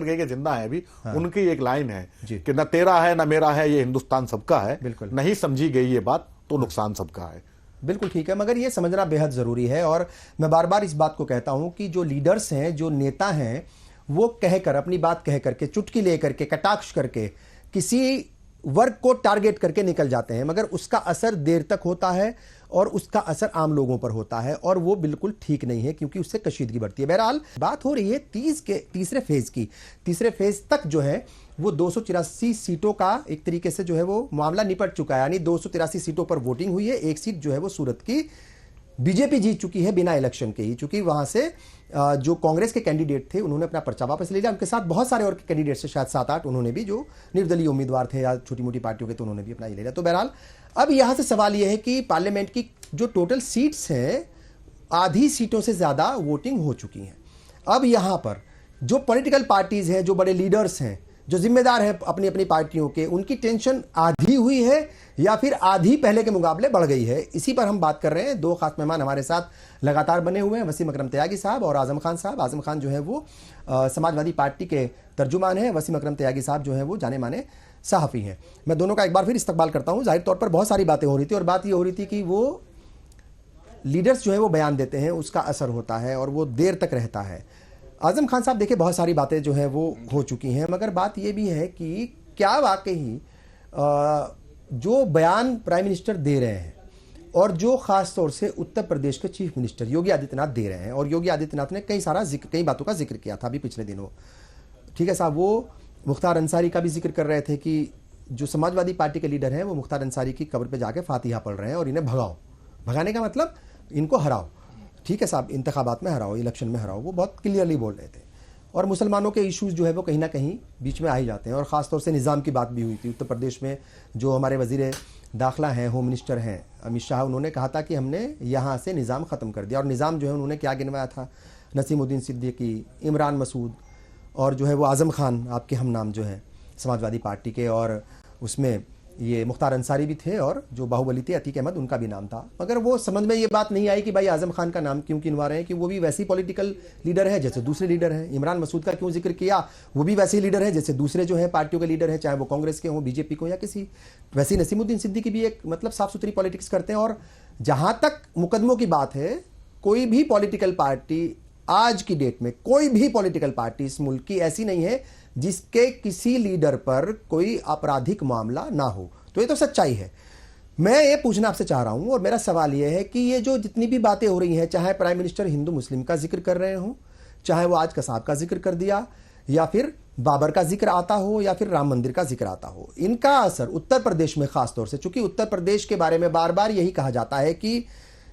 हैं, जिंदा है अभी, उनकी एक लाइन है कि न तेरा है न मेरा है, ये हिंदुस्तान सबका है। नहीं समझी गई ये बात तो नुकसान सबका है। बिल्कुल ठीक है, मगर ये समझना बेहद जरूरी है। और मैं बार बार इस बात को कहता हूं कि जो लीडर्स हैं, जो नेता हैं, वो कहकर, अपनी बात कह करके, चुटकी लेकर के, कटाक्ष करके किसी वर्ग को टारगेट करके निकल जाते हैं, मगर उसका असर देर तक होता है और उसका असर आम लोगों पर होता है, और वो बिल्कुल ठीक नहीं है क्योंकि उससे कशीदगी बढ़ती है। बहरहाल बात हो रही है तीसरे फेज की। तीसरे फेज तक जो है वो 283 सीटों का एक तरीके से जो है वो मामला निपट चुका है, यानी 283 सीटों पर वोटिंग हुई है। एक सीट जो है वो सूरत की बीजेपी जीत चुकी है बिना इलेक्शन के ही, चूंकि वहां से जो कांग्रेस के कैंडिडेट थे उन्होंने अपना पर्चा वापस ले लिया। उनके साथ बहुत सारे और कैंडिडेट से, शायद 7-8 उन्होंने भी, जो निर्दलीय उम्मीदवार थे या छोटी मोटी पार्टियों के, तो उन्होंने भी अपना ये ले लिया। तो बहरहाल अब यहां से सवाल यह है कि पार्लियामेंट की जो टोटल सीट्स हैं, आधी सीटों से ज्यादा वोटिंग हो चुकी है। अब यहां पर जो पॉलिटिकल पार्टीज हैं, जो बड़े लीडर्स हैं, जो जिम्मेदार हैं अपनी अपनी पार्टियों के, उनकी टेंशन आधी हुई है या फिर आधी पहले के मुकाबले बढ़ गई है, इसी पर हम बात कर रहे हैं। 2 खास मेहमान हमारे साथ लगातार बने हुए हैं, वसीम अकरम त्यागी साहब और आजम खान साहब। आजम खान जो है वो समाजवादी पार्टी के तर्जुमान हैं, वसीम अकरम त्यागी साहब जो है वो जाने माने सहाफ़ी हैं। मैं दोनों का एक बार फिर इस्तकबाल करता हूँ। जाहिर तौर पर बहुत सारी बातें हो रही थी और बात ये हो रही थी कि वो लीडर्स जो है वो बयान देते हैं, उसका असर होता है और वो देर तक रहता है। आजम खान साहब, देखिए बहुत सारी बातें जो है वो हो चुकी हैं, मगर बात ये भी है कि क्या वाकई जो बयान प्राइम मिनिस्टर दे रहे हैं और जो खास तौर से उत्तर प्रदेश के चीफ मिनिस्टर योगी आदित्यनाथ दे रहे हैं, और योगी आदित्यनाथ ने कई बातों का जिक्र किया था अभी पिछले दिनों, ठीक है साहब, वो मुख्तार अंसारी का भी जिक्र कर रहे थे कि जो समाजवादी पार्टी के लीडर हैं वो मुख्तार अंसारी की कब्र पे जाके फातिहा पढ़ रहे हैं और इन्हें भगाने का मतलब इनको हराओ। ठीक है साहब, इंतखाबात में हराओ, इलेक्शन में हराओ, वो बहुत क्लियरली बोल रहे थे। और मुसलमानों के इश्यूज जो है वो कहीं ना कहीं बीच में आ ही जाते हैं। और ख़ासतौर से निज़ाम की बात भी हुई थी उत्तर प्रदेश में। जो हमारे वज़ीर दाखिला हैं, होम मिनिस्टर हैं अमित शाह, उन्होंने कहा था कि हमने यहाँ से निज़ाम ख़त्म कर दिया। और निज़ाम जो है उन्होंने क्या गिनवाया था, नसीमुद्दीन सिद्दीकी, इमरान मसूद और जो है वो आज़म खान, आपके हम नाम जो है समाजवादी पार्टी के, और उसमें ये मुख्तार अंसारी भी थे, और जो बाहुबली थे अतीक अहमद, उनका भी नाम था। मगर वो समझ में ये बात नहीं आई कि भाई आज़म खान का नाम क्यों गिनवा रहे हैं, कि वो भी वैसे ही पॉलिटिकल लीडर है जैसे दूसरे लीडर हैं। इमरान मसूद का क्यों जिक्र किया, वो भी वैसे ही लीडर है जैसे दूसरे जो है पार्टियों के लीडर हैं, चाहे वो कांग्रेस के हों, बीजेपी को, या किसी। वैसे ही नसीमुद्दीन सिद्दीकी भी एक मतलब साफ सुथरी पॉलिटिक्स करते हैं। और जहाँ तक मुकदमों की बात है, कोई भी पॉलिटिकल पार्टी आज की डेट में, कोई भी पॉलिटिकल पार्टी इस मुल्क की ऐसी नहीं है जिसके किसी लीडर पर कोई आपराधिक मामला ना हो। तो ये तो सच्चाई है। मैं ये पूछना आपसे चाह रहा हूं, और मेरा सवाल ये है कि ये जो जितनी भी बातें हो रही हैं, चाहे प्राइम मिनिस्टर हिंदू मुस्लिम का जिक्र कर रहे हो, चाहे वो आज कसाब का जिक्र कर दिया, या फिर बाबर का जिक्र आता हो, या फिर राम मंदिर का जिक्र आता हो, इनका असर उत्तर प्रदेश में खासतौर से, चूंकि उत्तर प्रदेश के बारे में बार बार यही कहा जाता है कि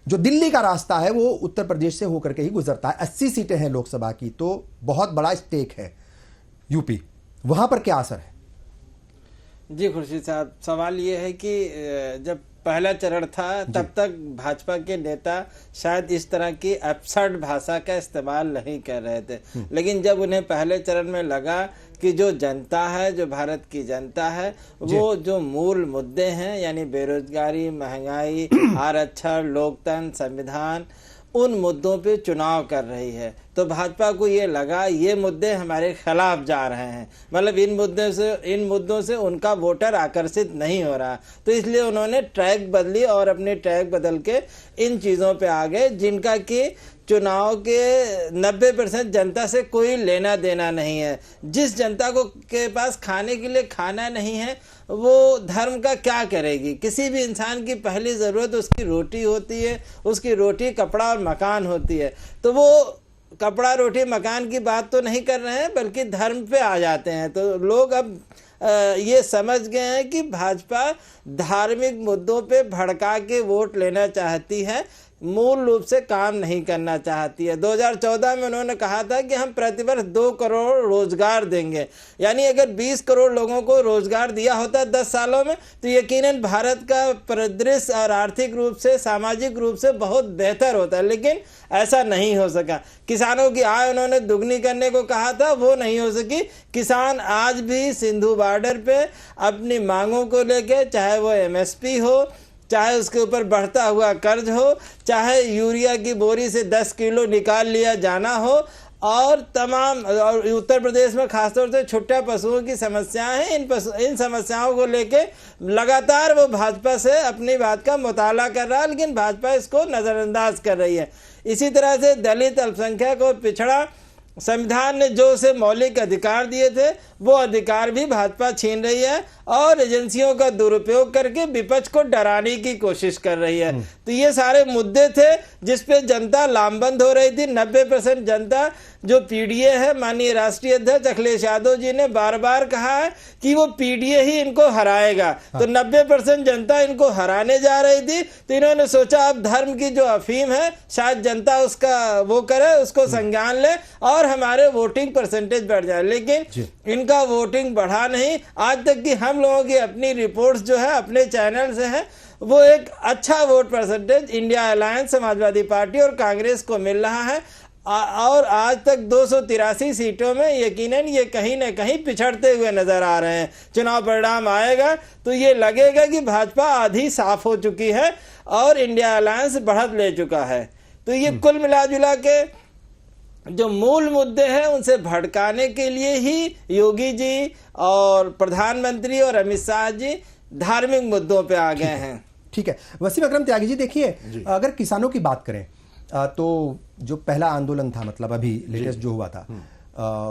जो दिल्ली का रास्ता है वो उत्तर प्रदेश से होकर के ही गुजरता है। 80 सीटें हैं लोकसभा की, तो बहुत बड़ा स्टेक है यूपी, वहां पर क्या असर है? जी खुर्शीद साहब, सवाल ये है कि जब पहला चरण था तब तक भाजपा के नेता शायद इस तरह की एब्सर्ड भाषा का इस्तेमाल नहीं कर रहे थे, लेकिन जब उन्हें पहले चरण में लगा कि जो जनता है, जो भारत की जनता है, वो जो मूल मुद्दे हैं यानी बेरोजगारी, महंगाई, आरक्षण, लोकतंत्र, संविधान, उन मुद्दों पे चुनाव कर रही है, तो भाजपा को ये लगा ये मुद्दे हमारे खिलाफ जा रहे हैं, मतलब इन मुद्दों से उनका वोटर आकर्षित नहीं हो रहा, तो इसलिए उन्होंने ट्रैक बदली और अपने ट्रैक बदल के इन चीज़ों पे आ गए जिनका कि चुनाव के 90% जनता से कोई लेना देना नहीं है। जिस जनता को के पास खाने के लिए खाना नहीं है, वो धर्म का क्या करेगी? किसी भी इंसान की पहली ज़रूरत उसकी रोटी होती है, उसकी रोटी, कपड़ा और मकान होती है। तो वो कपड़ा, रोटी, मकान की बात तो नहीं कर रहे हैं, बल्कि धर्म पे आ जाते हैं। तो लोग अब ये समझ गए हैं कि भाजपा धार्मिक मुद्दों पे भड़का के वोट लेना चाहती है, मूल रूप से काम नहीं करना चाहती है। 2014 में उन्होंने कहा था कि हम प्रतिवर्ष 2 करोड़ रोजगार देंगे, यानी अगर 20 करोड़ लोगों को रोजगार दिया होता 10 सालों में तो यकीनन भारत का परिदृश्य और आर्थिक रूप से, सामाजिक रूप से बहुत बेहतर होता है, लेकिन ऐसा नहीं हो सका। किसानों की आय उन्होंने दुगनी करने को कहा था, वो नहीं हो सकी। किसान आज भी सिंधु बॉर्डर पे अपनी मांगों को लेके, चाहे वो MSP हो, चाहे उसके ऊपर बढ़ता हुआ कर्ज हो, चाहे यूरिया की बोरी से 10 किलो निकाल लिया जाना हो, और तमाम, और उत्तर प्रदेश में खासतौर से छुट्टा पशुओं की समस्याएं हैं, इन समस्याओं को लेके लगातार वो भाजपा से अपनी बात का मुताला कर रहा है, लेकिन भाजपा इसको नज़रअंदाज कर रही है। इसी तरह से दलित, अल्पसंख्यक और पिछड़ा, संविधान ने जो उसे मौलिक अधिकार दिए थे वो अधिकार भी भाजपा छीन रही है और एजेंसियों का दुरुपयोग करके विपक्ष को डराने की कोशिश कर रही है। तो ये सारे मुद्दे थे जिस पे जनता लामबंद हो रही थी। 90% जनता, जो PDA है, माननीय राष्ट्रीय अध्यक्ष अखिलेश यादव जी ने बार बार कहा है कि वो PDA ही इनको हराएगा, तो 90% जनता इनको हराने जा रही थी। तो इन्होंने सोचा अब धर्म की जो अफीम है शायद जनता उसका वो करे, उसको संज्ञान ले और हमारे वोटिंग परसेंटेज बढ़ जाए, लेकिन इनका वोटिंग बढ़ा नहीं। आज तक की हम लोगों की अपनी रिपोर्ट्स जो है अपने चैनल से है, वो एक अच्छा vote percentage India alliance, Samajwadi party और कांग्रेस को मिल रहा है, और आज तक 283 सीटों में यकीनन ये कहीं न कहीं पिछड़ते हुए नजर आ रहे हैं। चुनाव परिणाम आएगा तो ये लगेगा कि भाजपा आधी साफ हो चुकी है और इंडिया अलायंस बढ़त ले चुका है। तो ये कुल मिला जुला के जो मूल मुद्दे हैं उनसे भड़काने के लिए ही योगी जी और प्रधानमंत्री और अमित शाह जी धार्मिक मुद्दों पे आ गए हैं। ठीक है, वसीम अकरम त्यागी जी, देखिए अगर किसानों की बात करें तो जो पहला आंदोलन था, मतलब अभी लेटेस्ट जो हुआ था,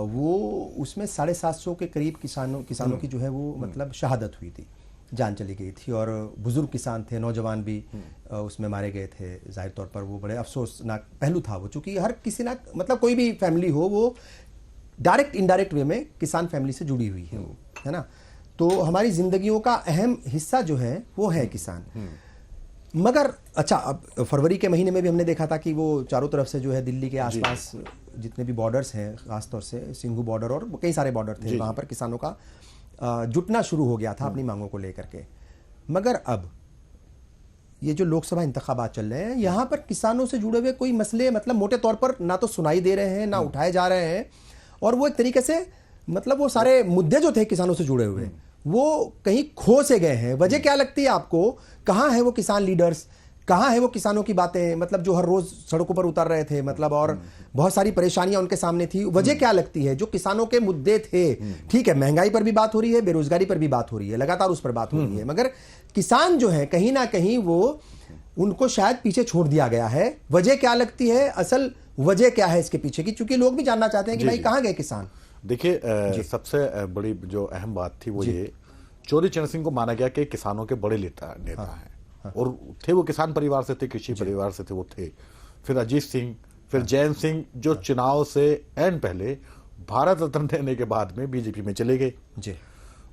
वो उसमें 750 के करीब किसानों की जो है वो मतलब शहादत हुई थी, जान चली गई थी, और बुजुर्ग किसान थे, नौजवान भी उसमें मारे गए थे। जाहिर तौर पर वो बड़े अफसोसनाक पहलू था वो, चूंकि हर किसी ना, मतलब कोई भी फैमिली हो वो डायरेक्ट इनडायरेक्ट वे में किसान फैमिली से जुड़ी हुई है वो, है ना। तो हमारी जिंदगियों का अहम हिस्सा जो है वो है किसान। मगर अच्छा, अब फरवरी के महीने में भी हमने देखा था कि वो चारों तरफ से जो है दिल्ली के आसपास जितने भी बॉर्डर्स हैं, खासतौर से सिंघू बॉर्डर और कई सारे बॉर्डर थे, वहाँ पर किसानों का जुटना शुरू हो गया था अपनी मांगों को लेकर के। मगर अब ये जो लोकसभा इंतखाबात चल रहे हैं, यहाँ पर किसानों से जुड़े हुए कोई मसले मतलब मोटे तौर पर ना तो सुनाई दे रहे हैं, ना उठाए जा रहे हैं, और वो एक तरीके से मतलब वो सारे मुद्दे जो थे किसानों से जुड़े हुए वो कहीं खो से गए हैं। वजह क्या लगती है आपको? कहाँ है वो किसान लीडर्स, कहाँ है वो किसानों की बातें, मतलब जो हर रोज सड़कों पर उतर रहे थे, मतलब और बहुत सारी परेशानियां उनके सामने थी। वजह क्या लगती है? जो किसानों के मुद्दे थे, ठीक है, महंगाई पर भी बात हो रही है, बेरोजगारी पर भी बात हो रही है, लगातार उस पर बात हो रही है, मगर किसान जो है कहीं ना कहीं वो उनको शायद पीछे छोड़ दिया गया है। वजह क्या लगती है? असल वजह क्या है इसके पीछे की? क्योंकि लोग भी जानना चाहते हैं कि भाई कहाँ गए किसान। देखिए, सबसे बड़ी जो अहम बात थी वो ये, चौधरी चरण सिंह को माना गया कि किसानों के बड़े नेता हैं, और थे वो किसान परिवार से थे, कृषि परिवार से थे वो थे। फिर अजीत सिंह, फिर जयंत सिंह, जो चुनाव से एंड पहले भारत रत्न देने के बाद में बीजेपी में चले गए जी।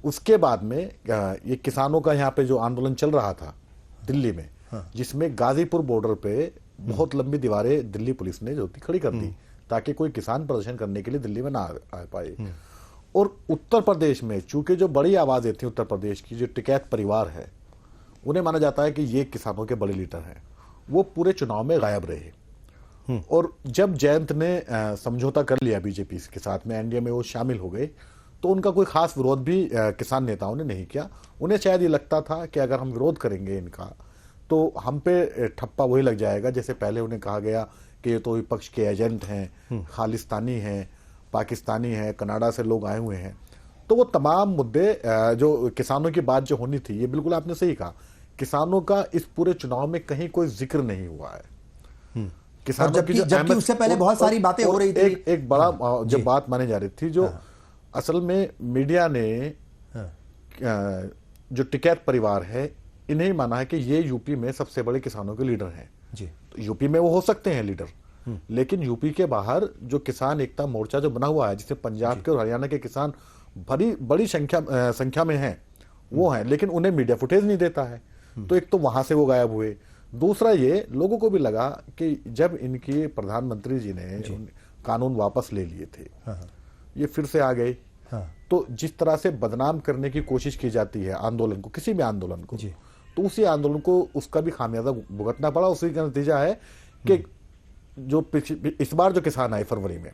उसके बाद में ये किसानों का यहाँ पे जो आंदोलन चल रहा था दिल्ली में, जिसमें गाजीपुर बॉर्डर पे बहुत लंबी दीवारें दिल्ली पुलिस ने जो थी खड़ी कर दी ताकि कोई किसान प्रदर्शन करने के लिए दिल्ली में ना आ पाए। और उत्तर प्रदेश में चूंकि जो बड़ी आवाजें थी उत्तर प्रदेश की, जो टिकैत परिवार है, उन्हें माना जाता है कि ये किसानों के बड़े लीडर हैं, वो पूरे चुनाव में गायब रहे। और जब जयंत ने समझौता कर लिया बीजेपी के साथ में, एनडीए में वो शामिल हो गए, तो उनका कोई खास विरोध भी किसान नेताओं ने नहीं किया। उन्हें शायद ये लगता था कि अगर हम विरोध करेंगे इनका तो हम पे ठप्पा वही लग जाएगा जैसे पहले उन्हें कहा गया कि ये तो विपक्ष के एजेंट हैं, खालिस्तानी हैं, पाकिस्तानी हैं, कनाडा से लोग आए हुए हैं। तो वो तमाम मुद्दे जो किसानों की बात जो होनी थी, ये बिल्कुल आपने सही कहा, किसानों का इस पूरे चुनाव में कहीं कोई जिक्र नहीं हुआ है। किसानों की जबकि उससे पहले बहुत सारी बातें हो रही थी। एक बड़ा जो बात मानी जा रही थी, जो असल में मीडिया ने जो टिकैत परिवार है, इन्हें माना है कि ये यूपी में सबसे बड़े किसानों के लीडर हैं जी। तो यूपी में वो हो सकते हैं लीडर, लेकिन यूपी के बाहर जो किसान एकता मोर्चा जो बना हुआ है, जिससे पंजाब के और हरियाणा के किसान बड़ी संख्या में हैं, वो हैं, लेकिन उन्हें मीडिया फुटेज नहीं देता है। तो एक तो वहां से वो गायब हुए, दूसरा ये लोगों को भी लगा कि जब इनके प्रधानमंत्री जी ने कानून वापस ले लिए थे, ये फिर से आ गए। तो जिस तरह से बदनाम करने की कोशिश की जाती है आंदोलन को, किसी भी आंदोलन को, तो उसी आंदोलन को उसका भी खामियाजा भुगतना पड़ा। उसी का नतीजा है कि जो इस बार जो किसान आए फरवरी में,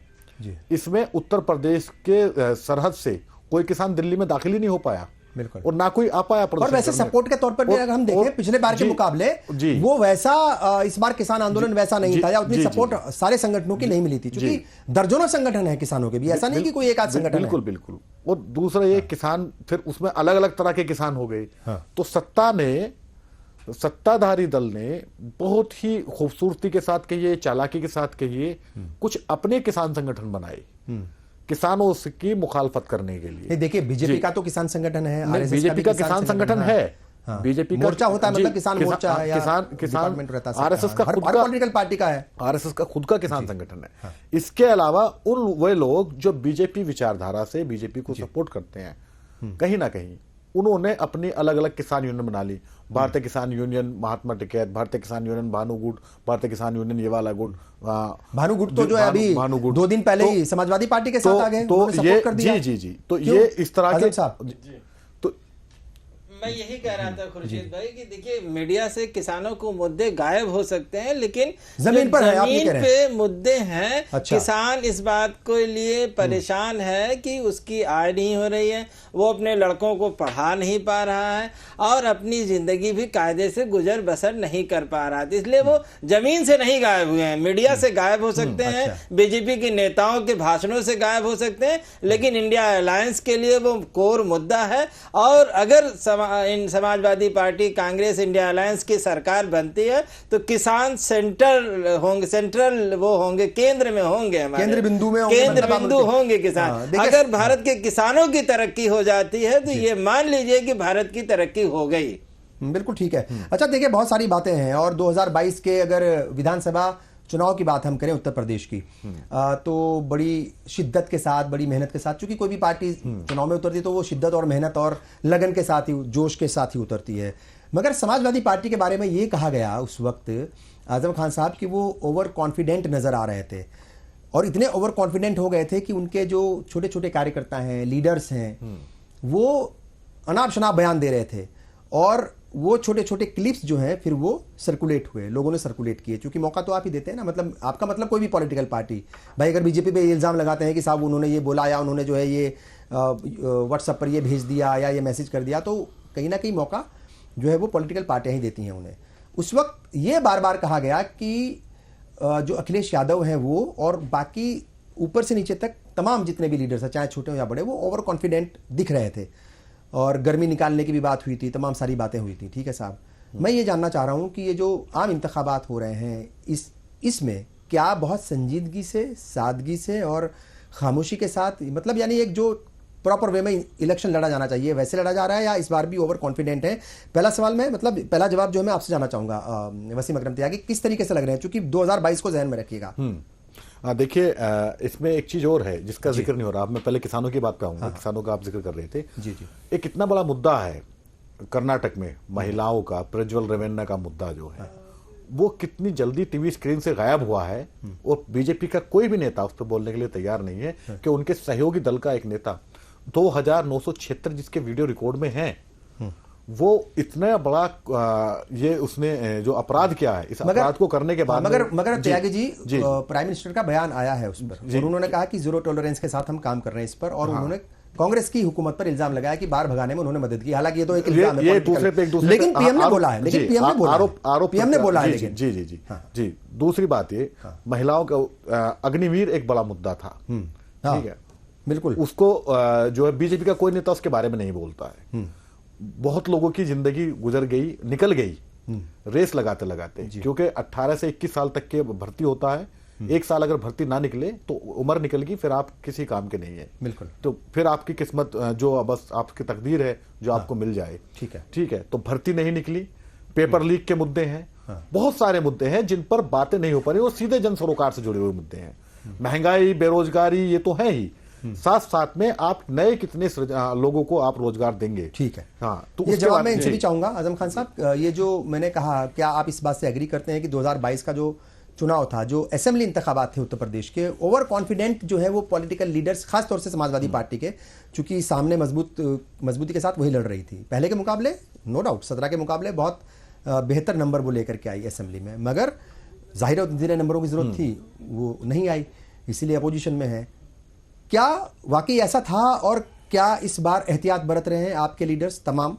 इसमें उत्तर प्रदेश के सरहद से कोई किसान दिल्ली में दाखिल ही नहीं हो पाया, बिल्कुल, और ना कोई आ पाया। और वैसे सपोर्ट के तौर पर भी अगर हम देखें पिछले बार के मुकाबले वो वैसा इस बार किसान आंदोलन वैसा नहीं था, या उतनी सपोर्ट सारे संगठनों की नहीं मिली थी, क्योंकि दर्जनों संगठन है किसानों के भी, ऐसा नहीं कि कोई एक आध संगठन। बिल्कुल बिल्कुल। और दूसरा ये किसान फिर उसमें अलग अलग तरह के किसान हो गए। तो सत्ताधारी दल ने बहुत ही खूबसूरती के साथ कहिए, चालाकी के साथ कहिए, कुछ अपने किसान संगठन बनाए किसानों की मुखालफत करने के लिए। देखिए, बीजेपी का तो किसान संगठन है, बीजेपी का किसान संगठन है, बीजेपी का मोर्चा होता है, मतलब किसान मोर्चा है, किसान आरएसएस का खुद का पॉलिटिकल पार्टी का है, आरएसएस का खुद का किसान संगठन है। इसके अलावा उन वे लोग जो बीजेपी विचारधारा से बीजेपी को सपोर्ट करते हैं, कहीं ना कहीं उन्होंने अपनी अलग अलग किसान यूनियन बना ली। भारतीय किसान यूनियन महात्मा टिकैत, भारतीय किसान यूनियन भानु गुट, भारतीय किसान यूनियन ये वाला गुट। भानु गुट तो जो है अभी 2 दिन पहले ही समाजवादी पार्टी के साथ आ गए, तो ये जी तो ये इस तरह के, मैं यही कह रहा था खुर्शीद भाई कि देखिए, मीडिया से किसानों को मुद्दे गायब हो सकते हैं, लेकिन जमीन पे मुद्दे हैं। अच्छा। किसान इस बात के लिए परेशान है कि उसकी आय नहीं हो रही है, वो अपने लड़कों को पढ़ा नहीं पा रहा है और अपनी जिंदगी भी कायदे से गुजर बसर नहीं कर पा रहा है। इसलिए वो जमीन से नहीं गायब हुए हैं, मीडिया से गायब हो सकते हैं, बीजेपी के नेताओं के भाषणों से गायब हो सकते हैं, लेकिन इंडिया अलायंस के लिए वो कोर मुद्दा है। और अगर Samajwadi party, Congress, India alliance की सरकार बनती है तो किसान सेंट्रल वो होंगे, केंद्र में होंगे, हमारे केंद्र बिंदु होंगे किसान। अगर भारत के किसानों की तरक्की हो जाती है तो ये मान लीजिए कि भारत की तरक्की हो गई। बिल्कुल ठीक है। अच्छा देखिए, बहुत सारी बातें हैं, और 2022 के अगर विधानसभा चुनाव की बात हम करें उत्तर प्रदेश की, तो बड़ी शिद्दत के साथ, बड़ी मेहनत के साथ, चूंकि कोई भी पार्टी चुनाव में उतरती तो वो शिद्दत और मेहनत और लगन के साथ ही, जोश के साथ ही उतरती है। मगर समाजवादी पार्टी के बारे में ये कहा गया उस वक्त आजम खान साहब कि वो ओवर कॉन्फिडेंट नजर आ रहे थे, और इतने ओवर कॉन्फिडेंट हो गए थे कि उनके जो छोटे छोटे कार्यकर्ता हैं, लीडर्स हैं, वो अनाप शनाप बयान दे रहे थे, और वो छोटे छोटे क्लिप्स जो हैं फिर वो सर्कुलेट हुए, लोगों ने सर्कुलेट किए। क्योंकि मौका तो आप ही देते हैं ना, मतलब आपका मतलब कोई भी पॉलिटिकल पार्टी, भाई अगर बीजेपी पे इल्ज़ाम लगाते हैं कि साहब उन्होंने ये बोला या उन्होंने जो है ये व्हाट्सएप पर ये भेज दिया या ये मैसेज कर दिया, तो कहीं ना कहीं मौका जो है वो पॉलिटिकल पार्टियां ही देती हैं उन्हें। उस वक्त ये बार बार कहा गया कि जो अखिलेश यादव हैं वो और बाकी ऊपर से नीचे तक तमाम जितने भी लीडर्स हैं, चाहे छोटे हो या बड़े, वो ओवर कॉन्फिडेंट दिख रहे थे, और गर्मी निकालने की भी बात हुई थी, तमाम सारी बातें हुई थी। ठीक है साहब, मैं ये जानना चाह रहा हूँ कि ये जो आम इंतखाबात हो रहे हैं इसमें क्या बहुत संजीदगी से, सादगी से और खामोशी के साथ, मतलब यानी एक जो प्रॉपर वे में इलेक्शन लड़ा जाना चाहिए वैसे लड़ा जा रहा है, या इस बार भी ओवर कॉन्फिडेंट है? पहला सवाल में मतलब पहला जवाब जो है मैं आपसे जानना चाहूंगा वसीम अकरम त्यागी, किस तरीके से लग रहे हैं, क्योंकि 2022 को ध्यान में रखिएगा। देखिए, इसमें एक चीज और है जिसका जिक्र नहीं हो रहा। मैं पहले किसानों की बात पे आऊंगा। किसानों का आप जिक्र कर रहे थे। जी जी। एक इतना बड़ा मुद्दा है कर्नाटक में महिलाओं का, प्रज्वल रेवन्ना का मुद्दा जो है वो कितनी जल्दी टीवी स्क्रीन से गायब हुआ है, और बीजेपी का कोई भी नेता उस पर बोलने के लिए तैयार नहीं है कि उनके सहयोगी दल का एक नेता 2976 जिसके वीडियो रिकॉर्ड में हैं, वो इतना बड़ा ये उसने जो अपराध किया है, इस अपराध को करने के बाद मगर त्यागी जी प्राइम मिनिस्टर का बयान आया है उस पर, और उन्होंने कहा कि जीरो टॉलरेंस के साथ हम काम कर रहे हैं इस पर, और उन्होंने कांग्रेस की हुकूमत पर इल्जाम लगाया कि बाहर भगाने में उन्होंने मदद की। हालांकि ये तो एक इल्जाम है, दूसरे पे एक दूसरे, लेकिन पीएम ने बोला है, पीएम ने बोला है। जी जी जी जी। दूसरी बात ये, महिलाओं का अग्निवीर एक बड़ा मुद्दा था, ठीक है, बिल्कुल। उसको जो है बीजेपी का कोई नेता उसके बारे में नहीं बोलता है। बहुत लोगों की जिंदगी गुजर गई, निकल गई रेस लगाते लगाते, क्योंकि 18 से 21 साल तक के भर्ती होता है। एक साल अगर भर्ती ना निकले तो उम्र निकल गई, फिर आप किसी काम के नहीं है। बिल्कुल। तो फिर आपकी किस्मत जो बस आपकी तकदीर है जो आपको मिल जाए। ठीक है, ठीक है। तो भर्ती नहीं निकली, पेपर लीक के मुद्दे हैं, बहुत सारे मुद्दे हैं जिन पर बातें नहीं हो पा रही, और सीधे जन सरोकार से जुड़े हुए मुद्दे हैं। महंगाई, बेरोजगारी, ये तो है ही, साथ साथ में आप नए कितने लोगों को आप रोजगार देंगे। ठीक है। हाँ, तो ये जवाब मैं इनसे भी चाहूंगा आजम खान साहब, ये जो मैंने कहा, क्या आप इस बात से एग्री करते हैं कि 2022 का जो चुनाव था, जो असेंबली इंतखाबात थे उत्तर प्रदेश के, ओवर कॉन्फिडेंट जो है वो पॉलिटिकल लीडर्स, खासतौर से समाजवादी पार्टी के, चूंकि सामने मजबूती के साथ वही लड़ रही थी, पहले के मुकाबले नो डाउट 17 के मुकाबले बहुत बेहतर नंबर वो लेकर के आई असेंबली में, मगर जाहिर है जितने नंबरों की जरूरत थी वो नहीं आई, इसीलिए अपोजिशन में है। क्या वाकई ऐसा था, और क्या इस बार एहतियात बरत रहे हैं आपके लीडर्स तमाम?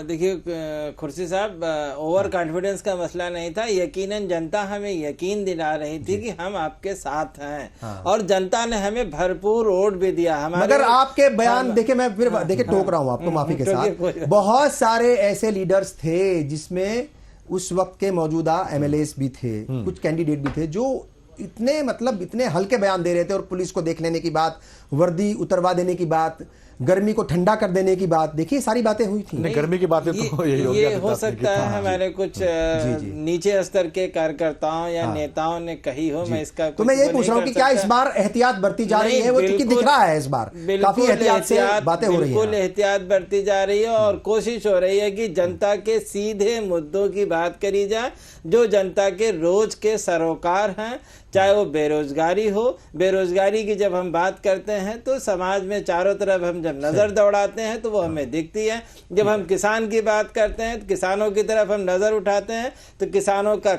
देखिए खुर्शी साहब, ओवर कॉन्फिडेंस का मसला नहीं था, यकीनन जनता हमें यकीन दिला रही थी कि हम आपके साथ हैं, और जनता ने हमें भरपूर वोट भी दिया। मगर आपके बयान देखिए, मैं फिर देखिए टोक रहा हूं आपको माफी के साथ, बहुत सारे ऐसे लीडर्स थे जिसमें उस वक्त के मौजूदा एमएलएस भी थे, कुछ कैंडिडेट भी थे जो इतने हल्के बयान दे रहे थे, और पुलिस को देख लेने की बात, वर्दी उतरवा देने की बात, गर्मी को ठंडा कर देने की बात, देखिए सारी बातें हुई थी। नहीं, गर्मी की बातें तो ये हो सकता है हमारे कुछ नीचे स्तर के कार्यकर्ताओं या नेताओं ने कही हो, मैं इसका तो मैं यही पूछ रहा हूँ कि क्या इस बार एहतियात बरती जा रही है? वो क्योंकि दिख रहा है इस बार काफी एहतियात से बातें हो रही है, बिल्कुल एहतियात बरती जा रही है, और कोशिश हो रही है कि जनता के सीधे मुद्दों की बात करी जाए, जो जनता के रोज के सरोकार हैं, चाहे वो बेरोजगारी हो। बेरोजगारी की जब हम बात करते हैं तो समाज में चारों तरफ हम जब नजर दौड़ाते हैं तो वो हमें दिखती है। जब हम किसान की बात करते हैं तो किसानों की तरफ हम नजर उठाते हैं तो किसानों का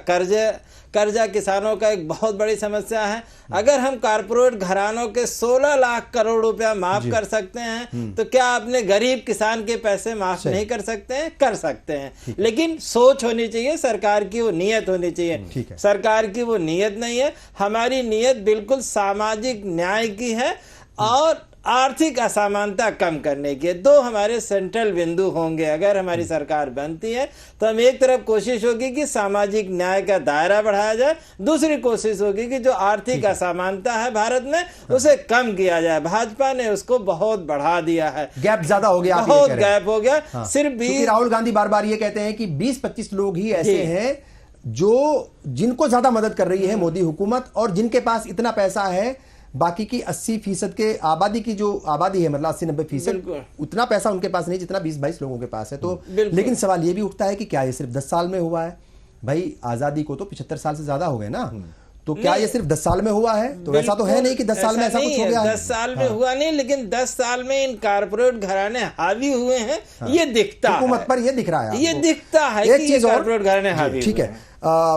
कर्जा किसानों का एक बहुत बड़ी समस्या है। अगर हम कारपोरेट घरानों के 16 लाख करोड़ रुपया माफ कर सकते हैं तो क्या अपने गरीब किसान के पैसे माफ नहीं कर सकते हैं? कर सकते हैं, लेकिन सोच होनी चाहिए, सरकार की वो नीयत होनी चाहिए। सरकार की वो नीयत नहीं है, हमारी नीयत बिल्कुल सामाजिक न्याय की है और आर्थिक असमानता कम करने के। दो हमारे सेंट्रल बिंदु होंगे अगर हमारी सरकार बनती है तो। हम एक तरफ कोशिश होगी कि सामाजिक न्याय का दायरा बढ़ाया जाए, दूसरी कोशिश होगी कि जो आर्थिक असमानता है भारत में उसे कम किया जाए। भाजपा ने उसको बहुत बढ़ा दिया है, गैप ज्यादा हो गया, बहुत गैप हो गया। सिर्फ राहुल गांधी बार बार ये कहते हैं कि 20-25 लोग ही ऐसे हैं जिनको ज्यादा मदद कर रही है मोदी हुकूमत, और जिनके पास इतना पैसा है बाकी की 80% के आबादी की जो आबादी है, मतलब 80-90%, उतना पैसा उनके पास नहीं जितना 20-22 लोगों के पास है। तो लेकिन सवाल ये भी उठता है कि क्या ये सिर्फ 10 साल में हुआ है? भाई आजादी को तो 75 साल से ज्यादा हो गए ना, तो क्या ये सिर्फ 10 साल में हुआ है? तो वैसा तो है नहीं कि 10 साल में ऐसा कुछ हो गया है। 10 साल में हुआ नहीं, लेकिन 10 साल में इन कारपोरेट घराने हावी हुए हैं, ये दिखता है हुकूमत पर, ये दिख रहा है, ये दिखता है एक कि चीज और कारपोरेट घराने हावी। ठीक है,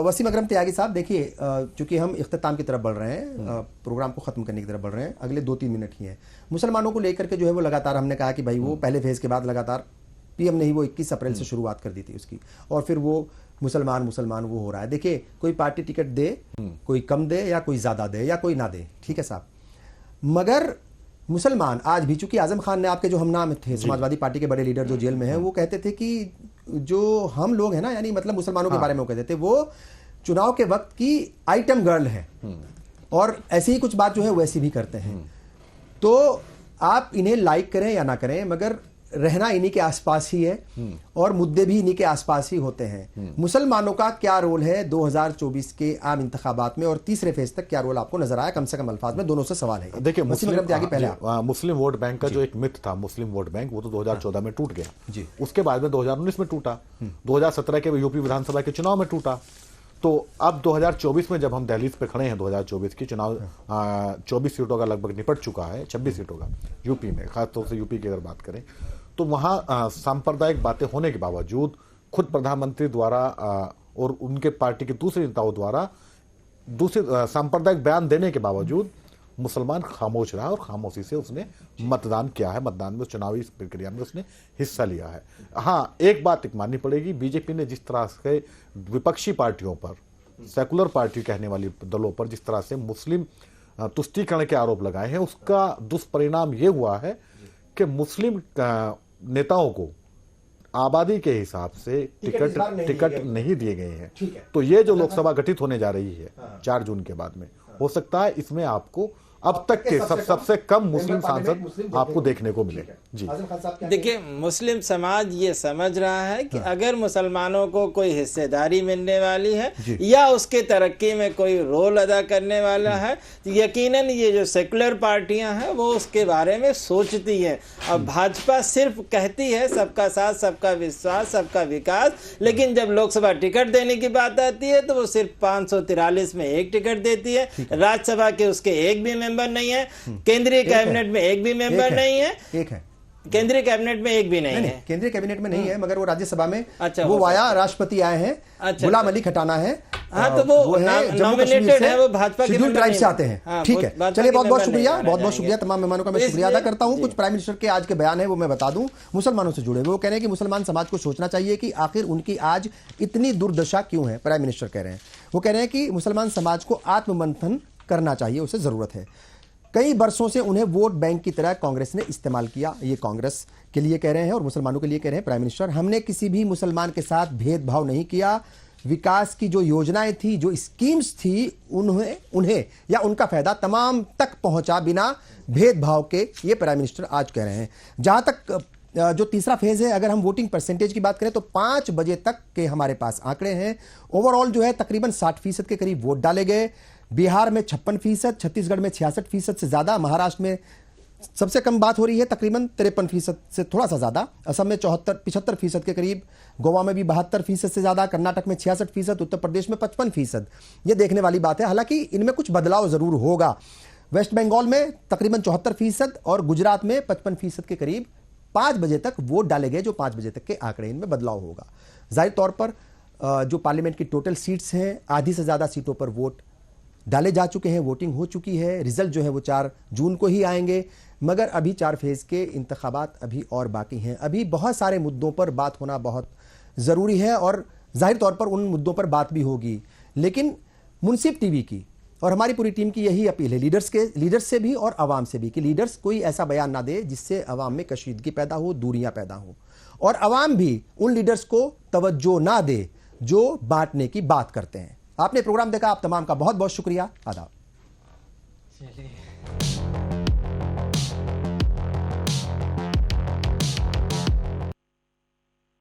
वसीम अकरम त्यागी साहब, देखिए चूंकि हम इख्तिताम की तरफ बढ़ रहे हैं, प्रोग्राम को खत्म करने की तरफ बढ़ रहे हैं, अगले 2-3 मिनट ही हैं। मुसलमानों को लेकर के जो है वो लगातार हमने कहा कि भाई वो पहले फेज के बाद लगातार पीएम ने ही वो 21 अप्रैल से शुरुआत कर दी थी उसकी, और फिर वो मुसलमान वो हो रहा है। देखिए, कोई पार्टी टिकट दे, कोई कम दे या कोई ज्यादा दे या कोई ना दे, ठीक है साहब, मगर मुसलमान आज भी, चूंकि आजम खान ने, आपके जो हम नाम थे समाजवादी पार्टी के बड़े लीडर जो जेल में हैं, वो कहते थे कि जो हम लोग हैं ना, यानी मतलब मुसलमानों के बारे में वो कहते थे, वो चुनाव के वक्त की आइटम गर्ल है, और ऐसी ही कुछ बात जो है वैसी भी करते हैं। तो आप इन्हें लाइक करें या ना करें, मगर रहना इन्हीं के आसपास ही है, और मुद्दे भी इन्हीं के आसपास ही होते हैं। मुसलमानों का क्या रोल है 2024 के आम इंतखाबात में, और तीसरे फेज तक क्या रोल आपको नजर आया? कम से कम अल्फाज में दोनों से सवाल है। देखिए, मुस्लिम वोट बैंक का जो एक मिथ था, मुस्लिम वोट बैंक, वो तो 2014 में टूट गया जी। उसके बाद में 2019 में टूटा, 2017 के यूपी विधानसभा के चुनाव में टूटा। तो अब 2024 में जब हम दहलीज पे खड़े हैं, 2024 की चुनाव 24 सीटों का लगभग निपट चुका है, 26 सीटों का यूपी में, खासतौर से यूपी की अगर बात करें, तो वहां सांप्रदायिक बातें होने के बावजूद खुद प्रधानमंत्री द्वारा और उनके पार्टी के दूसरे नेताओं द्वारा दूसरे सांप्रदायिक बयान देने के बावजूद मुसलमान खामोश रहा, और खामोशी से उसने मतदान किया है, मतदान में, चुनावी प्रक्रिया में उसने हिस्सा लिया है। हाँ, एक बात माननी पड़ेगी, बीजेपी ने जिस तरह से विपक्षी पार्टियों पर, सेकुलर पार्टी कहने वाली दलों पर जिस तरह से मुस्लिम तुष्टीकरण के आरोप लगाए हैं, उसका दुष्परिणाम ये हुआ है कि मुस्लिम नेताओं को आबादी के हिसाब से टिकट नहीं दिए गए हैं। तो ये जो लोकसभा गठित होने जा रही है 4 जून के बाद में, हो सकता है इसमें आपको अब तक के सबसे कम मुस्लिम सांसद आपको देखने को मिले। जी देखिए, मुस्लिम समाज ये समझ रहा है कि अगर मुसलमानों को कोई हिस्सेदारी मिलने वाली है या उसके तरक्की में कोई रोल अदा करने वाला है, तो यकीनन ये जो सेकुलर पार्टियां हैं वो उसके बारे में सोचती है। अब भाजपा सिर्फ कहती है सबका साथ, सबका विश्वास, सबका विकास, लेकिन जब लोकसभा टिकट देने की बात आती है तो वो सिर्फ 543 में 1 टिकट देती है। राज्यसभा के उसके एक भी मेंबर नहीं है, केंद्रीय कैबिनेट में एक भी मेंबर नहीं है, एक है केंद्रीय कैबिनेट में एक भी नहीं है, केंद्रीय कैबिनेट में नहीं है, मगर वो राज्यसभा में वो वाया राष्ट्रपति आए हैं, गुलाम अली खटाना है, हाँ, तो वो नॉमिनेटेड है, वो भाजपा के ट्राइब से आते हैं। ठीक है, चलिए, बहुत बहुत शुक्रिया, बहुत बहुत शुक्रिया तमाम मेहमानों का मैं शुक्रिया अदा करता हूं। कुछ प्राइम मिनिस्टर के आज के बयान है वो मैं बता दूं, मुसलमानों से जुड़े हुए। वो कह रहे हैं कि मुसलमान समाज को सोचना चाहिए कि आखिर उनकी आज इतनी दुर्दशा क्यों है। प्राइम मिनिस्टर कह रहे हैं, वो कह रहे हैं कि मुसलमान समाज को आत्ममंथन करना चाहिए, उसे जरूरत है। कई बरसों से उन्हें वोट बैंक की तरह कांग्रेस ने इस्तेमाल किया, ये कांग्रेस के लिए कह रहे हैं और मुसलमानों के लिए कह रहे हैं प्राइम मिनिस्टर। हमने किसी भी मुसलमान के साथ भेदभाव नहीं किया, विकास की जो योजनाएं थी, जो स्कीम्स थी, उन्हें या उनका फायदा तमाम तक पहुंचा बिना भेदभाव के, ये प्राइम मिनिस्टर आज कह रहे हैं। जहां तक जो तीसरा फेज है, अगर हम वोटिंग परसेंटेज की बात करें तो 5 बजे तक के हमारे पास आंकड़े हैं। ओवरऑल जो है तकरीबन 60% के करीब वोट डाले गए। बिहार में 56%, छत्तीसगढ़ में 66% से ज्यादा, महाराष्ट्र में सबसे कम बात हो रही है तकरीबन 53% से थोड़ा सा ज्यादा, असम में 75% के करीब, गोवा में भी 72% से ज्यादा, कर्नाटक में 66%, उत्तर प्रदेश में 55%। ये देखने वाली बात है, हालांकि इनमें कुछ बदलाव जरूर होगा। वेस्ट बंगाल में तकरीबन 74% और गुजरात में 55% के करीब 5 बजे तक वोट डाले गए, जो 5 बजे तक के आंकड़े, इनमें बदलाव होगा। जाहिर तौर पर जो पार्लियामेंट की टोटल सीट्स हैं, आधी से ज्यादा सीटों पर वोट डाले जा चुके हैं, वोटिंग हो चुकी है। रिजल्ट जो है वो 4 जून को ही आएंगे, मगर अभी 4 फेज के इंतखाबात अभी और बाकी हैं। अभी बहुत सारे मुद्दों पर बात होना बहुत ज़रूरी है और जाहिर तौर पर उन मुद्दों पर बात भी होगी। लेकिन मुनसिफ टीवी की और हमारी पूरी टीम की यही अपील है, लीडर्स से भी और आवाम से भी, कि लीडर्स कोई ऐसा बयान ना दे जिससे आवाम में कशीदगी पैदा हो, दूरियां पैदा हो, और आवाम भी उन लीडर्स को तवज्जो ना दे जो बांटने की बात करते हैं। आपने प्रोग्राम देखा, आप तमाम का बहुत बहुत शुक्रिया। आदाब।